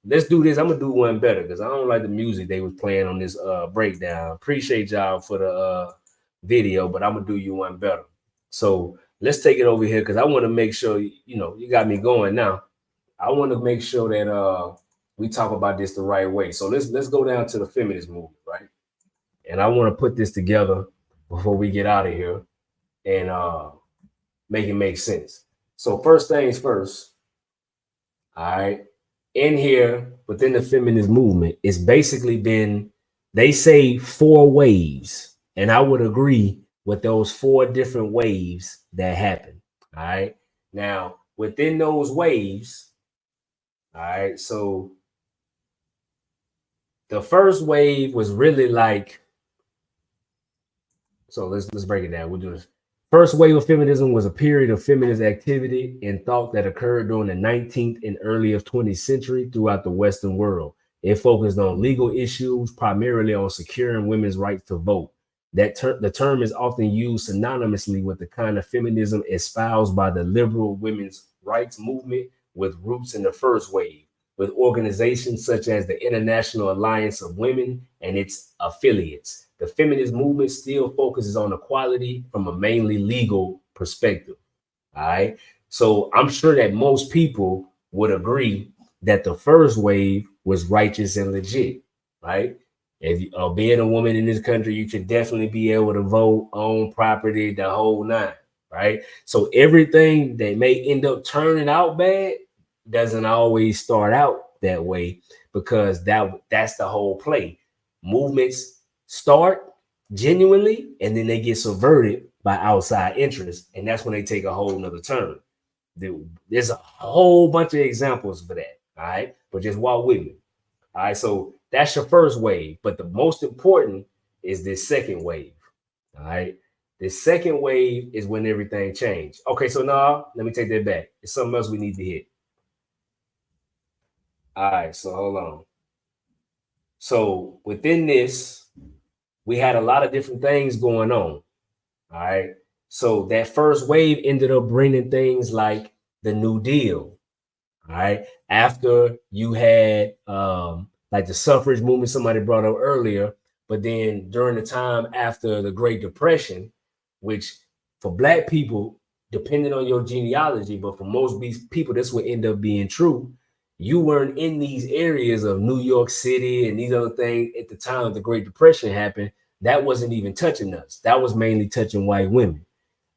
let's do this. I'm going to do one better because I don't like the music they was playing on this breakdown. Appreciate y'all for the video, but I'm going to do you one better. So let's take it over here because I want to make sure, you got me going now. I want to make sure that we talk about this the right way. So let's go down to the feminist movement, right? And I want to put this together before we get out of here and make it make sense. So first things first, all right, in here within the feminist movement, it's basically been, they say 4 waves, and I would agree with those 4 different waves that happen. All right, now within those waves, all right, so the first wave was really like, so let's break it down. We'll do this. First wave of feminism was a period of feminist activity and thought that occurred during the 19th and early of 20th century throughout the Western world. It focused on legal issues, primarily on securing women's rights to vote. The term is often used synonymously with the kind of feminism espoused by the liberal women's rights movement, with roots in the first wave, with organizations such as the International Alliance of Women and its affiliates. The feminist movement still focuses on equality from a mainly legal perspective. All right. So I'm sure that most people would agree that the first wave was righteous and legit, right? If being a woman in this country, you should definitely be able to vote, own property, the whole nine, right? So everything that may end up turning out bad doesn't always start out that way, because that's the whole play. Movements start genuinely and then they get subverted by outside interests, and that's when they take a whole nother turn. There's a whole bunch of examples for that. All right, but just walk with me. All right, so that's your first wave, but the most important is this second wave. All right, the second wave is when everything changed. Okay, so now let me take that back. It's something else we need to hit. All right, so hold on. So within this, we had a lot of different things going on. All right, so that first wave ended up bringing things like the New Deal. All right, after you had like the suffrage movement somebody brought up earlier, but then during the time after the Great Depression, which for Black people, depending on your genealogy, but for most people, this would end up being true. You weren't in these areas of New York City and these other things at the time the Great Depression happened. That wasn't even touching us. That was mainly touching white women,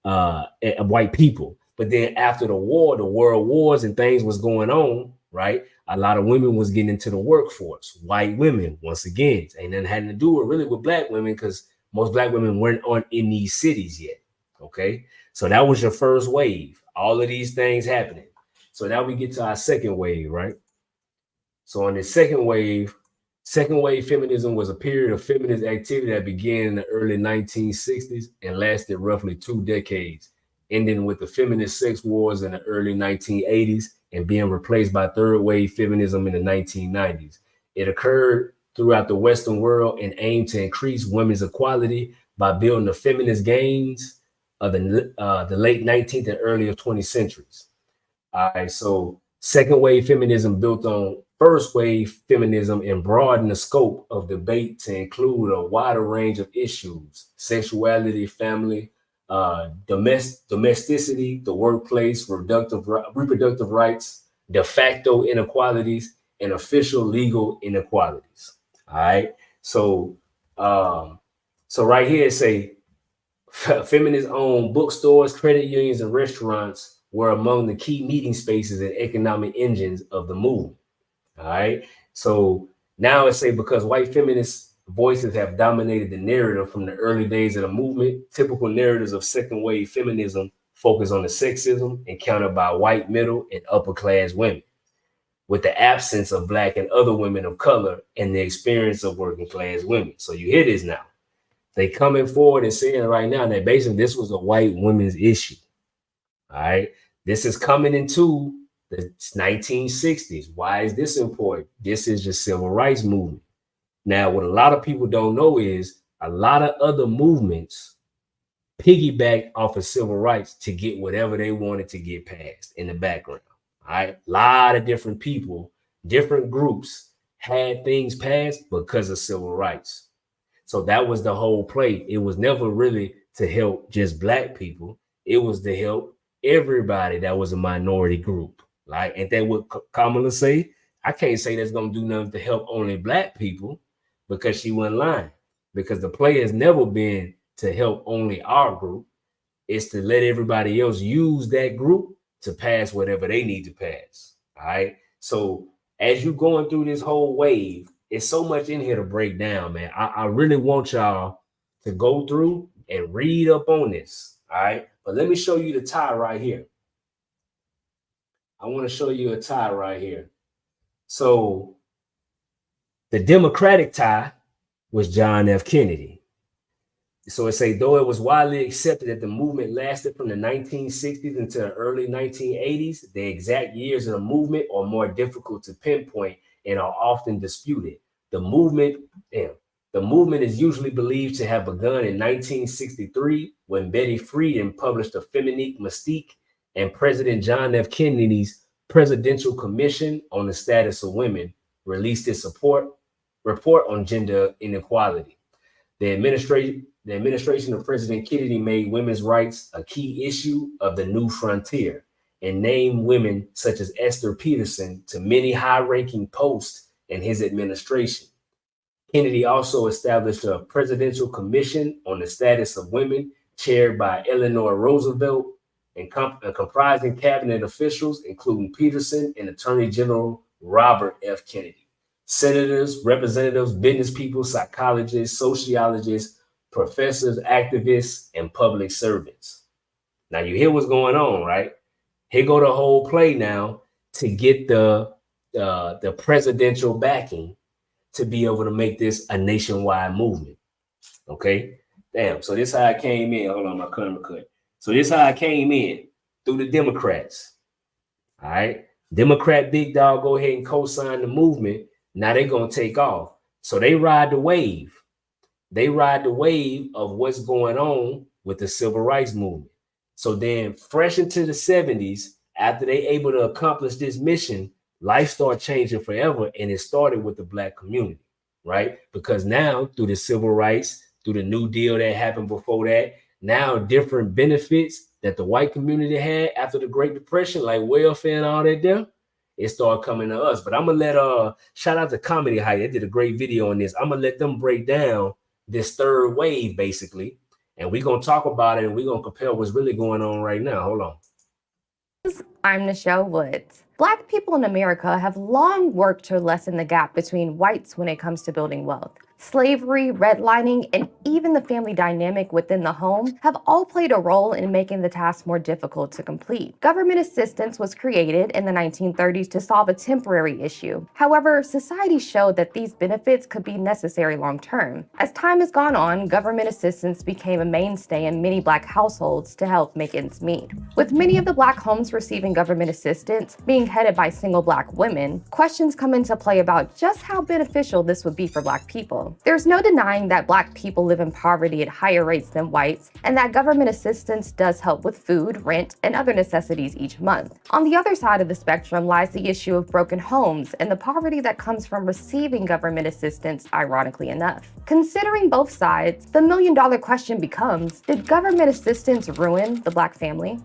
and white people. But then after the war, the world wars and things was going on, right? A lot of women was getting into the workforce. White women, once again, ain't nothing had to do really with Black women, because most Black women weren't in these cities yet. Okay, so that was your first wave. All of these things happening. So now we get to our second wave, right? So on the second wave feminism was a period of feminist activity that began in the early 1960s and lasted roughly 2 decades, ending with the feminist sex wars in the early 1980s and being replaced by third wave feminism in the 1990s. It occurred throughout the Western world and aimed to increase women's equality by building the feminist gains of the late 19th and early 20th centuries. All right, so second wave feminism built on first wave feminism and broadened the scope of debate to include a wider range of issues: sexuality, family, domesticity, the workplace, reproductive rights, de facto inequalities, and official legal inequalities. All right, so so right here it say feminist-owned bookstores, credit unions, and restaurants were among the key meeting spaces and economic engines of the movement. All right. So now it's say because white feminist voices have dominated the narrative from the early days of the movement, typical narratives of second wave feminism focus on the sexism encountered by white middle and upper class women, with the absence of Black and other women of color and the experience of working class women. So you hear this now. They coming forward and saying right now that basically this was a white women's issue. All right. This is coming into the 1960s. Why is this important? This is the civil rights movement. Now, what a lot of people don't know is a lot of other movements piggyback off of civil rights to get whatever they wanted to get passed in the background. All right. A lot of different people, different groups had things passed because of civil rights. So that was the whole play. It was never really to help just Black people. It was to help everybody that was a minority group. Like, ain't that what Kamala say? I can't say that's going to do nothing to help only Black people, because she wasn't lying. Because the play has never been to help only our group. It's to let everybody else use that group to pass whatever they need to pass. All right. So as you going through this whole wave, it's so much in here to break down, man. I really want y'all to go through and read up on this. All right. But let me show you the tie right here. I want to show you a tie right here. So the Democratic tie was John F. Kennedy. So it say, though it was widely accepted that the movement lasted from the 1960s into the early 1980s, the exact years of the movement are more difficult to pinpoint and are often disputed. The movement is usually believed to have begun in 1963 when Betty Friedan published A Feminine Mystique and President John F. Kennedy's Presidential Commission on the Status of Women released its report on gender inequality. The administration of President Kennedy made women's rights a key issue of the new frontier and named women such as Esther Peterson to many high-ranking posts in his administration. Kennedy also established a Presidential Commission on the Status of Women, chaired by Eleanor Roosevelt, and comprising cabinet officials, including Peterson and Attorney General Robert F. Kennedy, senators, representatives, business people, psychologists, sociologists, professors, activists, and public servants. Now you hear what's going on, right? Here go the whole play now to get the presidential backing to be able to make this a nationwide movement. Okay, damn. So this how I came in. Hold on, my camera cut. So this how I came in through the Democrats. All right, Democrat big dog go ahead and co-sign the movement. Now they're gonna take off. So they ride the wave. They ride the wave of what's going on with the civil rights movement. So then fresh into the 70s, after they able to accomplish this mission, life started changing forever. And it started with the Black community, right? Because now through the civil rights, through the New Deal that happened before that, now different benefits that the white community had after the Great Depression, like welfare and all that there, it started coming to us. But I'm gonna let shout out to Comedy Height. They did a great video on this. I'm gonna let them break down this third wave basically, and we're gonna talk about it and we're gonna compare what's really going on right now. Hold on. I'm Nichelle Woods. Black people in America have long worked to lessen the gap between whites when it comes to building wealth. Slavery, redlining, and even the family dynamic within the home have all played a role in making the task more difficult to complete. Government assistance was created in the 1930s to solve a temporary issue. However, society showed that these benefits could be necessary long term. As time has gone on, government assistance became a mainstay in many Black households to help make ends meet. With many of the Black homes receiving government assistance being headed by single Black women, questions come into play about just how beneficial this would be for Black people. well. There's no denying that Black people live in poverty at higher rates than whites, and that government assistance does help with food, rent, and other necessities each month. On the other side of the spectrum lies the issue of broken homes and the poverty that comes from receiving government assistance, ironically enough. Considering both sides, the million-dollar question becomes, did government assistance ruin the Black family?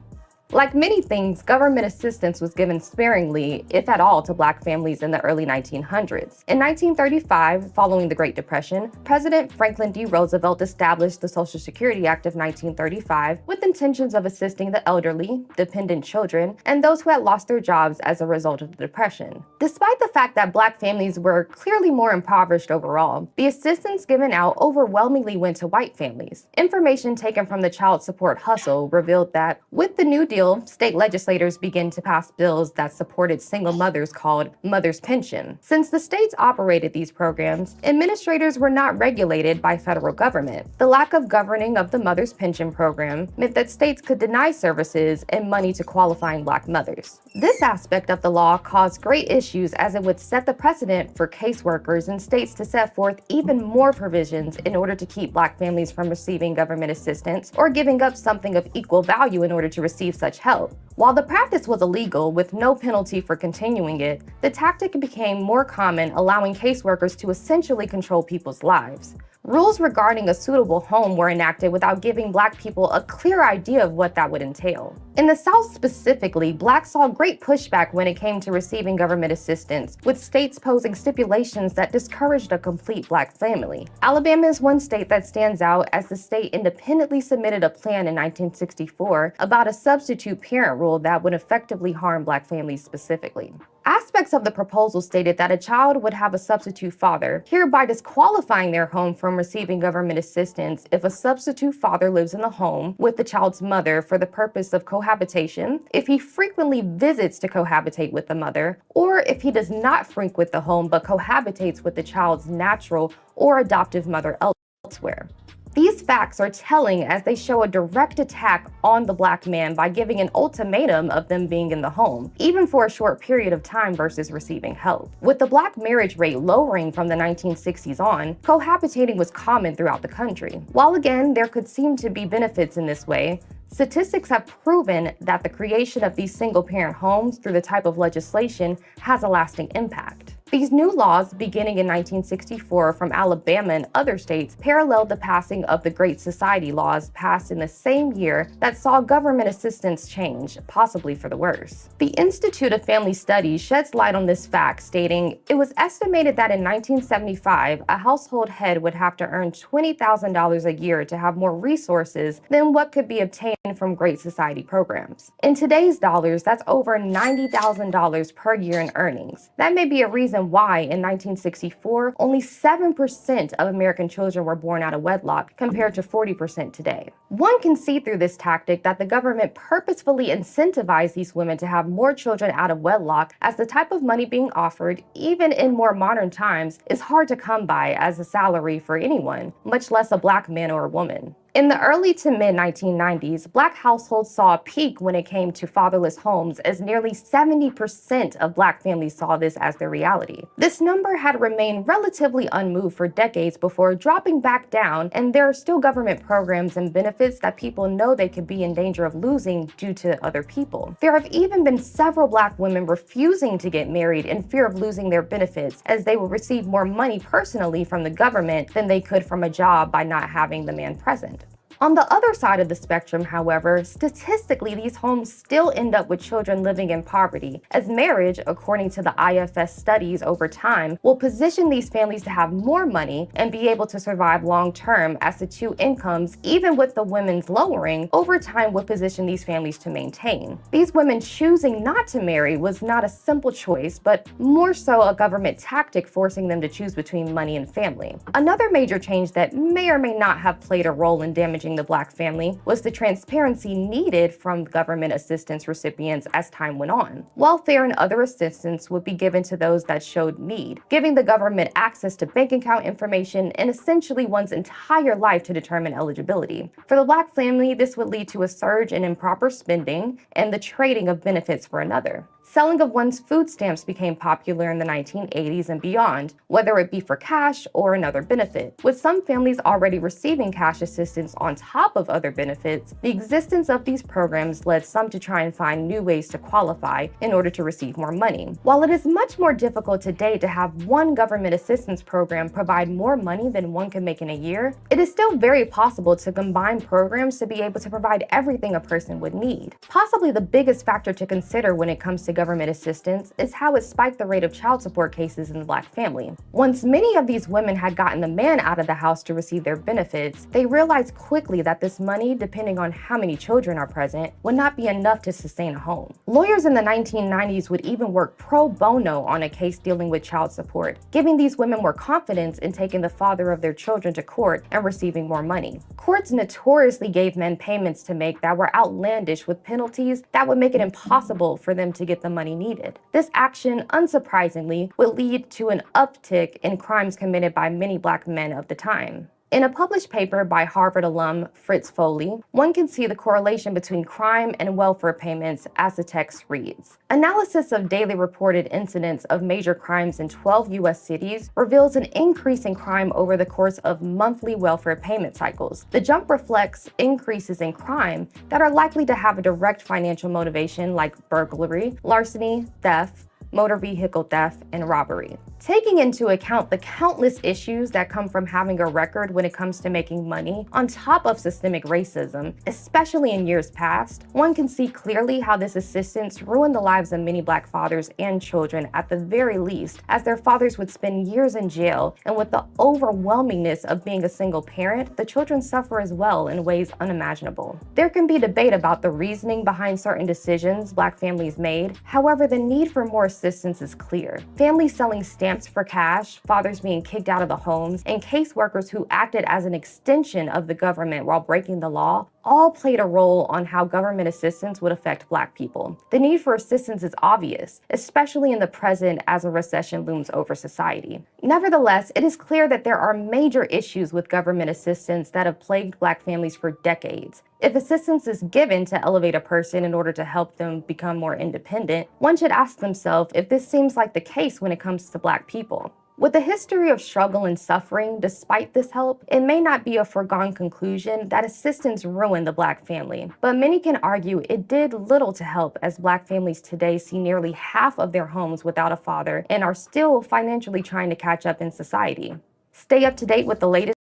Like many things, government assistance was given sparingly, if at all, to Black families in the early 1900s. In 1935, following the Great Depression, President Franklin D. Roosevelt established the Social Security Act of 1935 with intentions of assisting the elderly, dependent children, and those who had lost their jobs as a result of the Depression. Despite the fact that Black families were clearly more impoverished overall, the assistance given out overwhelmingly went to white families. Information taken from the Child Support Hustle revealed that, with the New Deal, state legislators began to pass bills that supported single mothers called Mother's Pension. Since the states operated these programs, administrators were not regulated by federal government. The lack of governing of the Mother's Pension program meant that states could deny services and money to qualifying Black mothers. This aspect of the law caused great issues as it would set the precedent for caseworkers in states to set forth even more provisions in order to keep Black families from receiving government assistance or giving up something of equal value in order to receive such help. While the practice was illegal with no penalty for continuing it, the tactic became more common, allowing caseworkers to essentially control people's lives. Rules regarding a suitable home were enacted without giving Black people a clear idea of what that would entail. In the South specifically, Blacks saw great pushback when it came to receiving government assistance, with states posing stipulations that discouraged a complete Black family. Alabama is one state that stands out, as the state independently submitted a plan in 1964 about a substitute parent rule that would effectively harm Black families specifically. Aspects of the proposal stated that a child would have a substitute father, hereby disqualifying their home from receiving government assistance if a substitute father lives in the home with the child's mother for the purpose of cohabitation, if he frequently visits to cohabitate with the mother, or if he does not frequent the home but cohabitates with the child's natural or adoptive mother elsewhere. These facts are telling as they show a direct attack on the Black man by giving an ultimatum of them being in the home, even for a short period of time versus receiving help. With the Black marriage rate lowering from the 1960s on, cohabitating was common throughout the country. While again, there could seem to be benefits in this way, statistics have proven that the creation of these single-parent homes through the type of legislation has a lasting impact. These new laws, beginning in 1964 from Alabama and other states, paralleled the passing of the Great Society laws passed in the same year that saw government assistance change, possibly for the worse. The Institute of Family Studies sheds light on this fact, stating, "It was estimated that in 1975, a household head would have to earn $20,000 a year to have more resources than what could be obtained from Great Society programs. In today's dollars, that's over $90,000 per year in earnings. That may be a reason why, in 1964, only 7% of American children were born out of wedlock, compared to 40% today. One can see through this tactic that the government purposefully incentivized these women to have more children out of wedlock, as the type of money being offered, even in more modern times, is hard to come by as a salary for anyone, much less a Black man or a woman. In the early to mid-1990s, Black households saw a peak when it came to fatherless homes, as nearly 70% of Black families saw this as their reality. This number had remained relatively unmoved for decades before dropping back down, and there are still government programs and benefits that people know they could be in danger of losing due to other people. There have even been several Black women refusing to get married in fear of losing their benefits, as they will receive more money personally from the government than they could from a job by not having the man present. On the other side of the spectrum, however, statistically, these homes still end up with children living in poverty, as marriage, according to the IFS studies over time, will position these families to have more money and be able to survive long-term, as the two incomes, even with the women's lowering, over time would position these families to maintain. These women choosing not to marry was not a simple choice, but more so a government tactic forcing them to choose between money and family. Another major change that may or may not have played a role in damaging the Black family was the transparency needed from government assistance recipients as time went on. Welfare and other assistance would be given to those that showed need, giving the government access to bank account information and essentially one's entire life to determine eligibility. For the Black family, this would lead to a surge in improper spending and the trading of benefits for another. Selling of one's food stamps became popular in the 1980s and beyond, whether it be for cash or another benefit. With some families already receiving cash assistance on top of other benefits, the existence of these programs led some to try and find new ways to qualify in order to receive more money. While it is much more difficult today to have one government assistance program provide more money than one can make in a year, it is still very possible to combine programs to be able to provide everything a person would need. Possibly the biggest factor to consider when it comes to government assistance is how it spiked the rate of child support cases in the Black family. Once many of these women had gotten the man out of the house to receive their benefits, they realized quickly that this money, depending on how many children are present, would not be enough to sustain a home. Lawyers in the 1990s would even work pro bono on a case dealing with child support, giving these women more confidence in taking the father of their children to court and receiving more money. Courts notoriously gave men payments to make that were outlandish, with penalties that would make it impossible for them to get the money needed. This action, unsurprisingly, would lead to an uptick in crimes committed by many Black men of the time. In a published paper by Harvard alum Fritz Foley, one can see the correlation between crime and welfare payments as the text reads. Analysis of daily reported incidents of major crimes in 12 U.S. cities reveals an increase in crime over the course of monthly welfare payment cycles. The jump reflects increases in crime that are likely to have a direct financial motivation, like burglary, larceny, theft, motor vehicle theft, and robbery. Taking into account the countless issues that come from having a record when it comes to making money, on top of systemic racism, especially in years past, one can see clearly how this assistance ruined the lives of many Black fathers and children at the very least, as their fathers would spend years in jail, and with the overwhelmingness of being a single parent, the children suffer as well in ways unimaginable. There can be debate about the reasoning behind certain decisions Black families made. However, the need for more assistance is clear. Families selling stamps for cash, fathers being kicked out of the homes, and caseworkers who acted as an extension of the government while breaking the law all played a role on how government assistance would affect Black people. The need for assistance is obvious, especially in the present as a recession looms over society. Nevertheless, it is clear that there are major issues with government assistance that have plagued Black families for decades. If assistance is given to elevate a person in order to help them become more independent, one should ask themselves if this seems like the case when it comes to Black people. With a history of struggle and suffering despite this help, it may not be a foregone conclusion that assistance ruined the Black family, but many can argue it did little to help, as Black families today see nearly half of their homes without a father and are still financially trying to catch up in society. Stay up to date with the latest.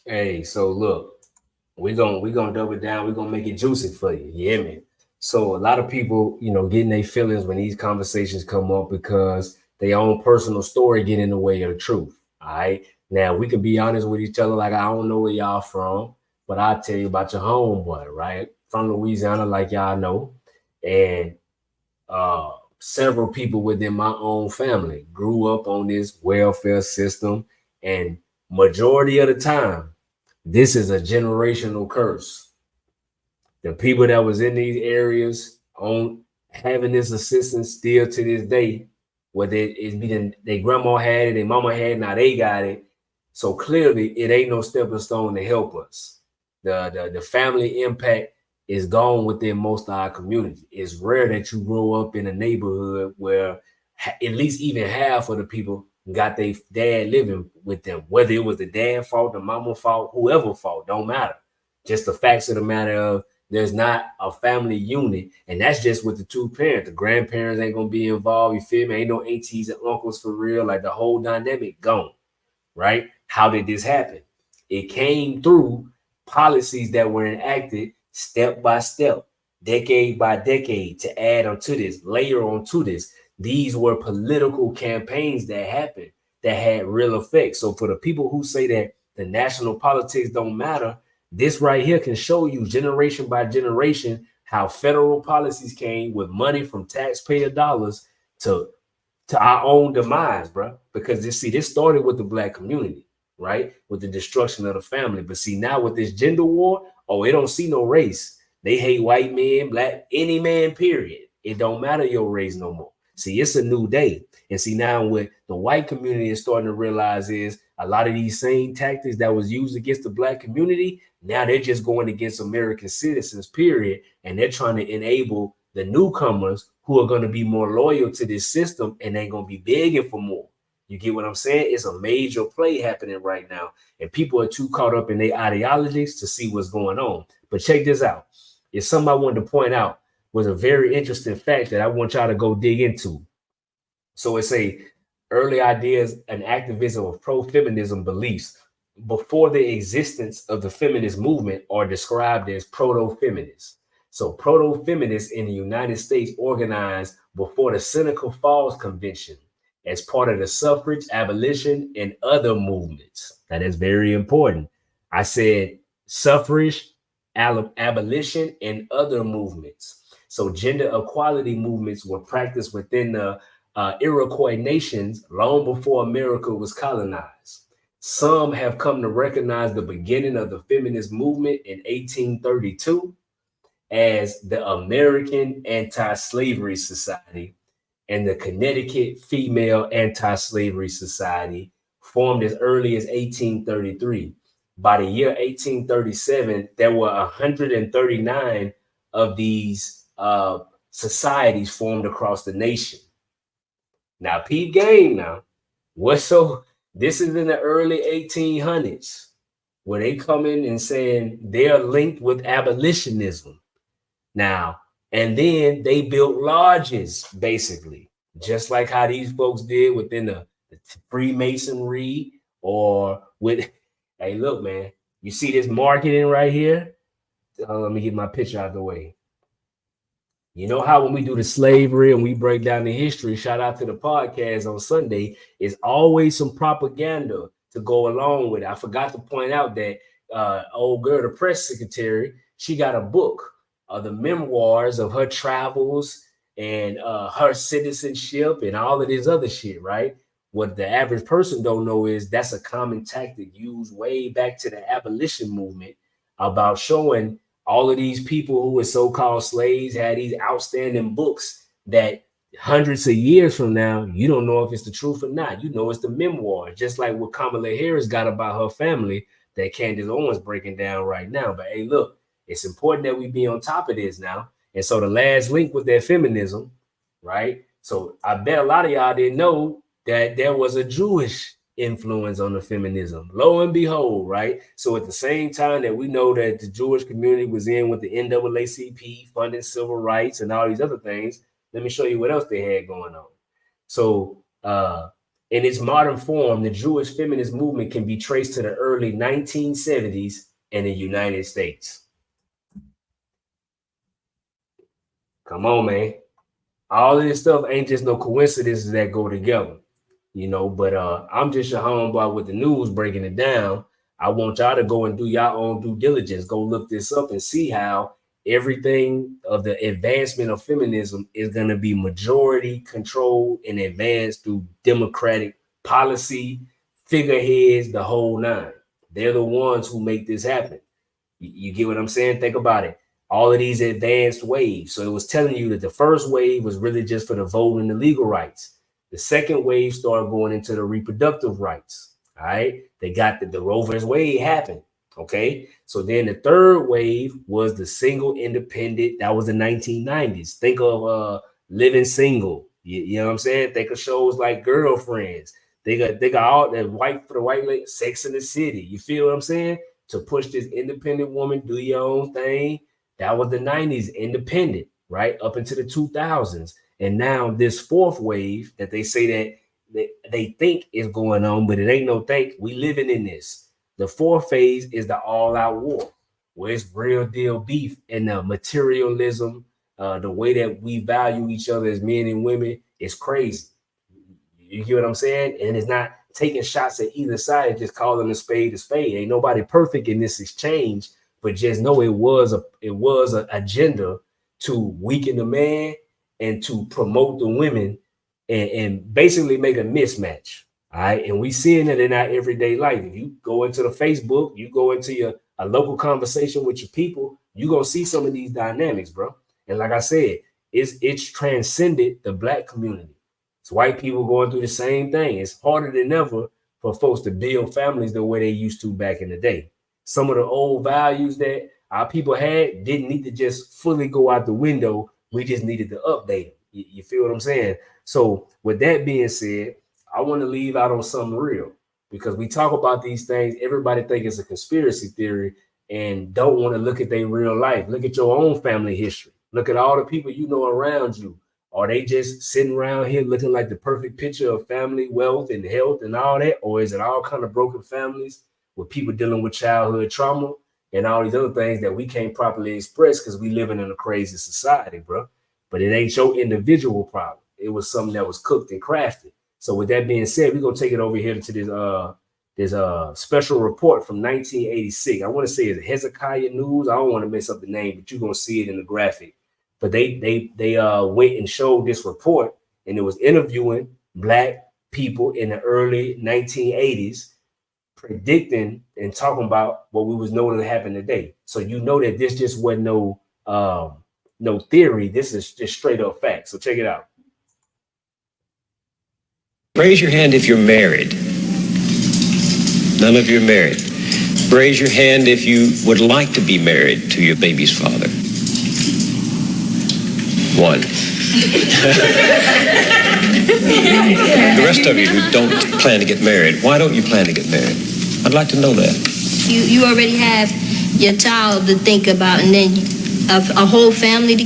Hey, so look, we gonna double down. We're gonna make it juicy for you. You hear me? So a lot of people, getting their feelings when these conversations come up because their own personal story get in the way of the truth. All right. Now we can be honest with each other. Like, I don't know where y'all from, but I'll tell you about your homeboy, right? From Louisiana, like y'all know. And several people within my own family grew up on this welfare system. And majority of the time, this is a generational curse. The people that was in these areas on having this assistance still to this day, whether it's been their grandma had it, their mama had it, now they got it. So clearly it ain't no stepping stone to help us. The family impact is gone within most of our community. It's rare that you grow up in a neighborhood where at least even half of the people got their dad living with them, whether it was the dad fault, the mama fault, whoever fault, don't matter. Just the facts of the matter of there's not a family unit, and that's just with the two parents. The grandparents ain't gonna be involved, you feel me? Ain't no aunts and uncles for real, like the whole dynamic gone, right? How did this happen? It came through policies that were enacted step by step, decade by decade, to add onto this, layer onto this. These were political campaigns that happened that had real effect. So for the people who say that the national politics don't matter, this right here can show you generation by generation how federal policies came with money from taxpayer dollars to our own demise, bro. Because this started with the Black community, right? With the destruction of the family. But see, now with this gender war, it don't see no race. They hate white men, Black, any man, period. It don't matter your race no more. See, it's a new day. And see, now what the white community is starting to realize is a lot of these same tactics that was used against the Black community, now they're just going against American citizens, period. And they're trying to enable the newcomers who are going to be more loyal to this system and ain't going to be begging for more. You get what I'm saying? It's a major play happening right now, and people are too caught up in their ideologies to see what's going on. But check this out. It's something I wanted to point out was a very interesting fact that I want y'all to go dig into. So it's a early ideas and activism of pro-feminism beliefs before the existence of the feminist movement are described as proto-feminists. So proto-feminists in the United States organized before the Seneca Falls Convention as part of the suffrage, abolition, and other movements. That is very important. I said suffrage, abolition, and other movements. So gender equality movements were practiced within the Iroquois nations long before America was colonized. Some have come to recognize the beginning of the feminist movement in 1832 as the American Anti-Slavery Society and the Connecticut Female Anti-Slavery Society, formed as early as 1833. By the year 1837, there were 139 of these societies formed across the nation. Now, peep game now. This is in the early 1800s, where they come in and saying they're linked with abolitionism. Now, and then they built lodges, basically, just like how these folks did within the Freemasonry or with, hey, look, man, you see this marketing right here? Let me get my picture out of the way. You know how when we do the slavery and we break down the history, shout out to the podcast on Sunday, is always some propaganda to go along with it. I forgot to point out that old girl, the press secretary, she got a book of the memoirs of her travels and her citizenship and all of this other shit, right? What the average person don't know is that's a common tactic used way back to the abolition movement about showing all of these people who were so-called slaves had these outstanding books that hundreds of years from now, you don't know if it's the truth or not. You know, it's the memoir, just like what Kamala Harris got about her family that Candace Owens breaking down right now. But hey, look, it's important that we be on top of this now. And so the last link with that feminism, right? So I bet a lot of y'all didn't know that there was a Jewish influence on the feminism. Lo and behold, right? So at the same time that we know that the Jewish community was in with the NAACP funding civil rights and all these other things, let me show you what else they had going on. So in its modern form, the Jewish feminist movement can be traced to the early 1970s in the United States. Come on, man. All of this stuff ain't just no coincidences that go together. You know, but I'm just your homeboy with the news breaking it down. I want y'all to go and do your own due diligence. Go look this up and see how everything of the advancement of feminism is going to be majority controlled and advanced through democratic policy, figureheads, the whole nine. They're the ones who make this happen. You get what I'm saying? Think about it. All of these advanced waves. So it was telling you that the first wave was really just for the vote and the legal rights. The second wave started going into the reproductive rights. All right. They got the Roe vs. Wade happened. Okay. So then the third wave was the single independent. That was the 1990s. Think of Living Single. You know what I'm saying? Think of shows like Girlfriends. They got all that white for the white lady, Sex in the City. You feel what I'm saying? To push this independent woman, do your own thing. That was the 90s, independent, right? Up into the 2000s. And now this fourth wave that they say that they think is going on, but it ain't no think. We living in this. The fourth phase is the all-out war, where it's real deal beef and the materialism, the way that we value each other as men and women is crazy. You get what I'm saying? And it's not taking shots at either side, it's just calling a spade a spade. Ain't nobody perfect in this exchange, but just know it was an agenda to weaken the man and to promote the women and basically make a mismatch. All right. And we seeing it in our everyday life. If you go into the Facebook, you go into a local conversation with your people, you're gonna see some of these dynamics, bro. And like I said, it's transcended the Black community. It's white people going through the same thing. It's harder than ever for folks to build families the way they used to back in the day. Some of the old values that our people had didn't need to just fully go out the window We just needed to update it. You feel what I'm saying? So with that being said, I want to leave out on something real, because we talk about these things. Everybody think it's a conspiracy theory and don't want to look at their real life. Look at your own family history. Look at all the people you know around you. Are they just sitting around here looking like the perfect picture of family, wealth, and health and all that? Or is it all kind of broken families with people dealing with childhood trauma and all these other things that we can't properly express because we living in a crazy society, bro? But it ain't your individual problem. It was something that was cooked and crafted. So with that being said, we're gonna take it over here to this special report from 1986. I want to say it's Hezekiah News. I don't want to mess up the name, but you're gonna see it in the graphic. But they went and showed this report, and it was interviewing Black people in the early 1980s, predicting and talking about what we was knowing to happen today. So you know that this just wasn't no theory. This is just straight up fact. So check it out. Raise your hand if you're married. None of you are married. Raise your hand if you would like to be married to your baby's father. One. The rest of you who don't plan to get married, why don't you plan to get married? I'd like to know that. You already have your child to think about, and then a whole family to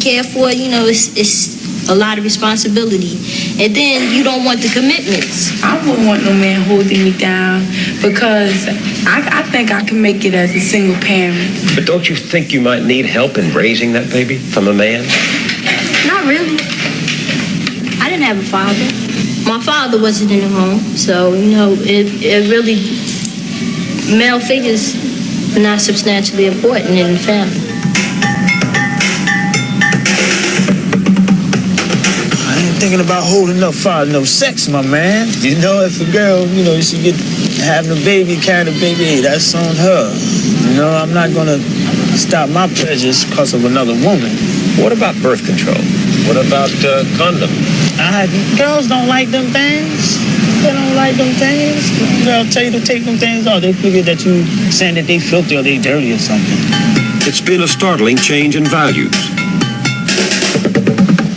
care for. You know, it's a lot of responsibility, and then you don't want the commitments. I wouldn't want no man holding me down, because I think I can make it as a single parent. But don't you think you might need help in raising that baby from a man? Not really. I didn't have a father. My father wasn't in the home, so you know it really, male figures are not substantially important in the family. Thinking about holding up for no sex, my man. You know, if a girl, you know, she get having a baby, carrying a baby, hey, that's on her. You know, I'm not gonna stop my pleasures because of another woman. What about birth control? What about condom? Girls don't like them things. They don't like them things. They'll tell you to take them things off. They figure that you saying that they filthy or they dirty or something. It's been a startling change in values.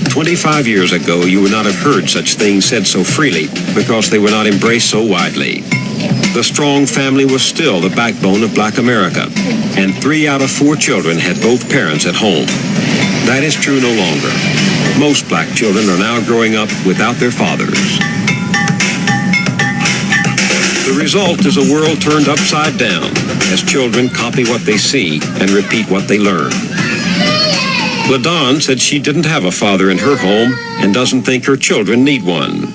25 years ago, you would not have heard such things said so freely because they were not embraced so widely. The strong family was still the backbone of Black America, and 3 out of 4 children had both parents at home. That is true no longer. Most Black children are now growing up without their fathers. The result is a world turned upside down as children copy what they see and repeat what they learn. LaDawn said she didn't have a father in her home and doesn't think her children need one.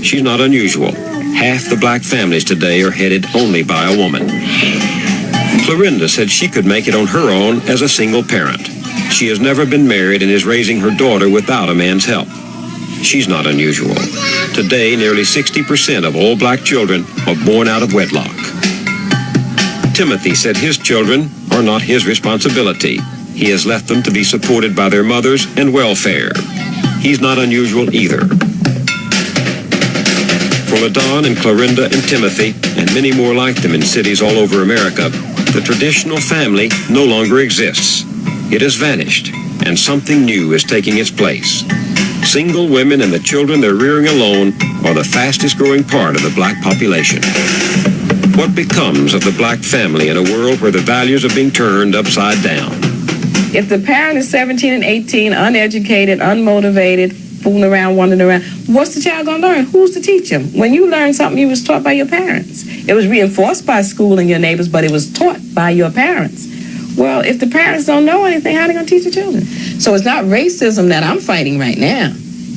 She's not unusual. Half the Black families today are headed only by a woman. Clorinda said she could make it on her own as a single parent. She has never been married and is raising her daughter without a man's help. She's not unusual. Today, nearly 60% of all Black children are born out of wedlock. Timothy said his children are not his responsibility. He has left them to be supported by their mothers and welfare. He's not unusual either. For LaDawn and Clorinda and Timothy, and many more like them in cities all over America, the traditional family no longer exists. It has vanished, and something new is taking its place. Single women and the children they're rearing alone are the fastest growing part of the Black population. What becomes of the Black family in a world where the values are being turned upside down? If the parent is 17 and 18, uneducated, unmotivated, fooling around, wandering around, what's the child going to learn? Who's to teach him? When you learn something, you was taught by your parents. It was reinforced by school and your neighbors, but it was taught by your parents. Well, if the parents don't know anything, how are they going to teach the children? So it's not racism that I'm fighting right now.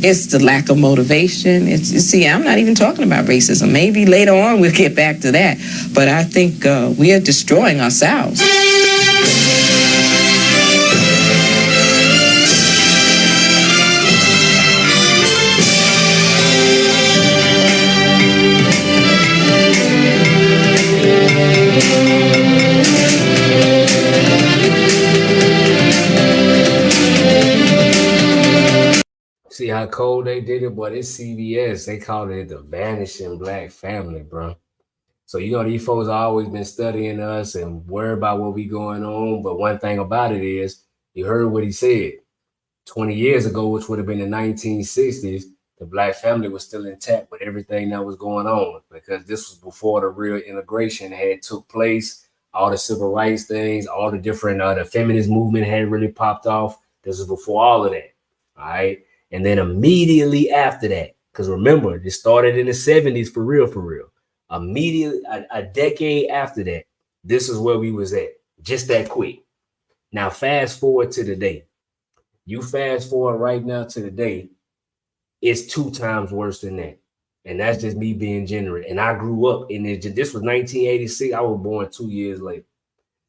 It's the lack of motivation. See, I'm not even talking about racism. Maybe later on we'll get back to that. But I think we are destroying ourselves. See how cold they did it? Boy, this CBS, they called it the vanishing Black family, bro. So, you know, these folks always been studying us and worried about what we going on. But one thing about it is, you heard what he said. 20 years ago, which would have been the 1960s, the black family was still intact with everything that was going on, because this was before the real integration had took place, all the civil rights things, all the different, the feminist movement had really popped off. This was before all of that, all right? And then immediately after that, because remember, this started in the 70s for real. Immediately, a decade after that, this is where we was at, just that quick. Now, fast forward to today. You fast forward right now to today, it's 2 times worse than that. And that's just me being generous. And I grew up in it. This was 1986. I was born 2 years later.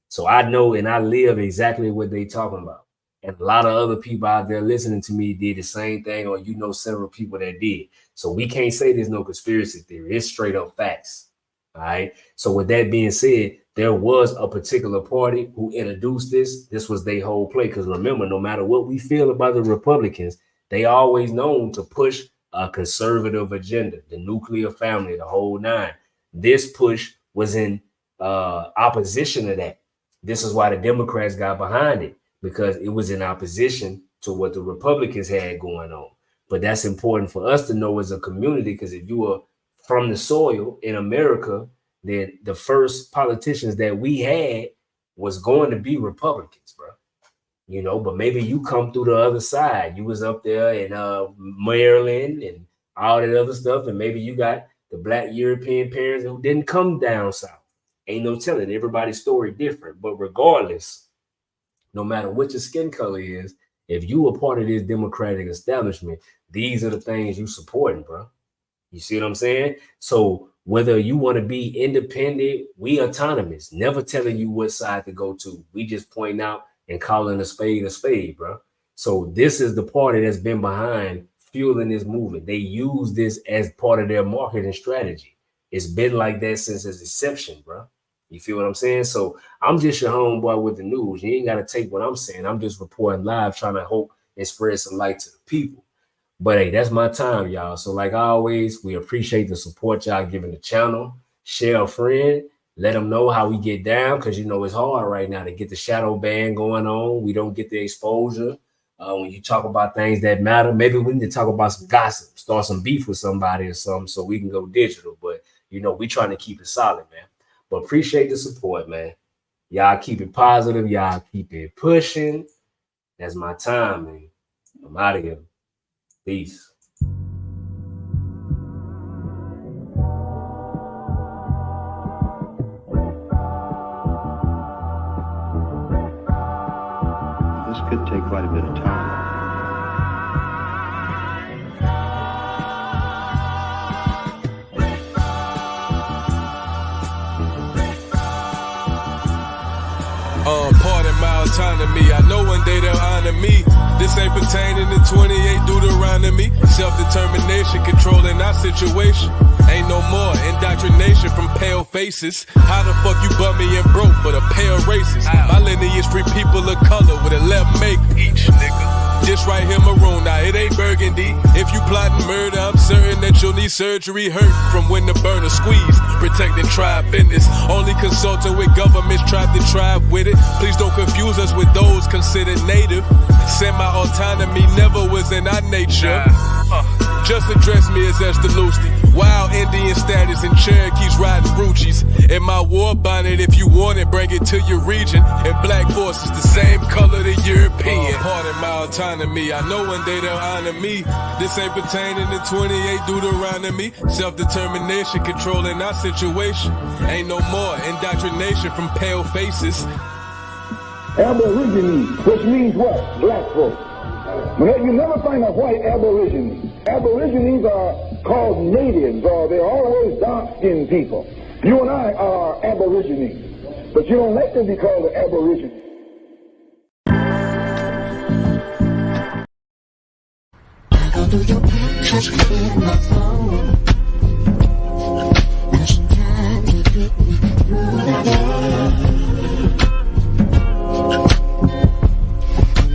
So I know and I live exactly what they talking about. And a lot of other people out there listening to me did the same thing, or you know several people that did. So we can't say there's no conspiracy theory. It's straight up facts. All right. So with that being said, there was a particular party who introduced this. This was their whole play. Because remember, no matter what we feel about the Republicans, they always known to push a conservative agenda, the nuclear family, the whole nine. This push was in opposition to that. This is why the Democrats got behind it, because it was in opposition to what the Republicans had going on. But that's important for us to know as a community, because if you are from the soil in America, then the first politicians that we had was going to be Republicans, bro. You know, but maybe you come through the other side. You was up there in Maryland and all that other stuff, and maybe you got the black European parents who didn't come down south. Ain't no telling. Everybody's story different. But regardless, no matter what your skin color is, if you are part of this Democratic establishment, these are the things you supporting, bro. You see what I'm saying? So whether you want to be independent, we autonomous, never telling you what side to go to. We just point out and calling a spade, bro. So this is the party that's been behind fueling this movement. They use this as part of their marketing strategy. It's been like that since its inception, bro. You feel what I'm saying? So I'm just your homeboy with the news. You ain't got to take what I'm saying. I'm just reporting live, trying to hope and spread some light to the people. But hey, that's my time, y'all. So like always, we appreciate the support y'all giving the channel. Share a friend. Let them know how we get down, because you know it's hard right now to get the shadow ban going on. We don't get the exposure. When you talk about things that matter, maybe we need to talk about some gossip, start some beef with somebody or something so we can go digital. But, you know, we trying to keep it solid, man. But appreciate the support, man. Y'all keep it positive. Y'all keep it pushing. That's my time, man. I'm out of here. Peace. This could take quite a bit of time. Pardon my autonomy. I know one day they'll honor me. This ain't pertaining to 28 Deuteronomy. Self-determination, controlling our situation. Ain't no more indoctrination from pale faces. How the fuck you bummy and broke but a pair of races? My lineage free people of color with a left make each nigga. This right here maroon, now it ain't burgundy. If you plotting murder, I'm certain that you'll need surgery. Hurt from when the burner squeeze. Protecting tribe business. Only consulting with governments, tribe to tribe with it. Please don't confuse us with those considered native. Semi-autonomy never was in our nature. Just address me as Esther Lucy. Wild Indian status and Cherokees riding Ruchis. In my war bonnet, if you want it, bring it to your region. And black forces the same color the European. Pardon my autonomy. I know one day they'll honor me. This ain't pertaining to 28 Deuteronomy. Self-determination, controlling our situation. Ain't no more indoctrination from pale faces. Aborigines, which means what? Black folks. But you never find a white aborigine. Aborigines are called natives, or they're always dark-skinned people. You and I are aborigines, but you don't like to be called an aborigine.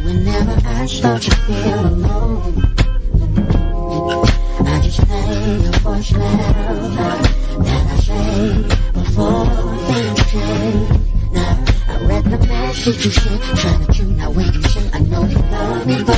Whenever I start to feel alone, I just play the voice louder than I say before things change. Now I read the message you sent, trying to tune out when you say I know you love me, but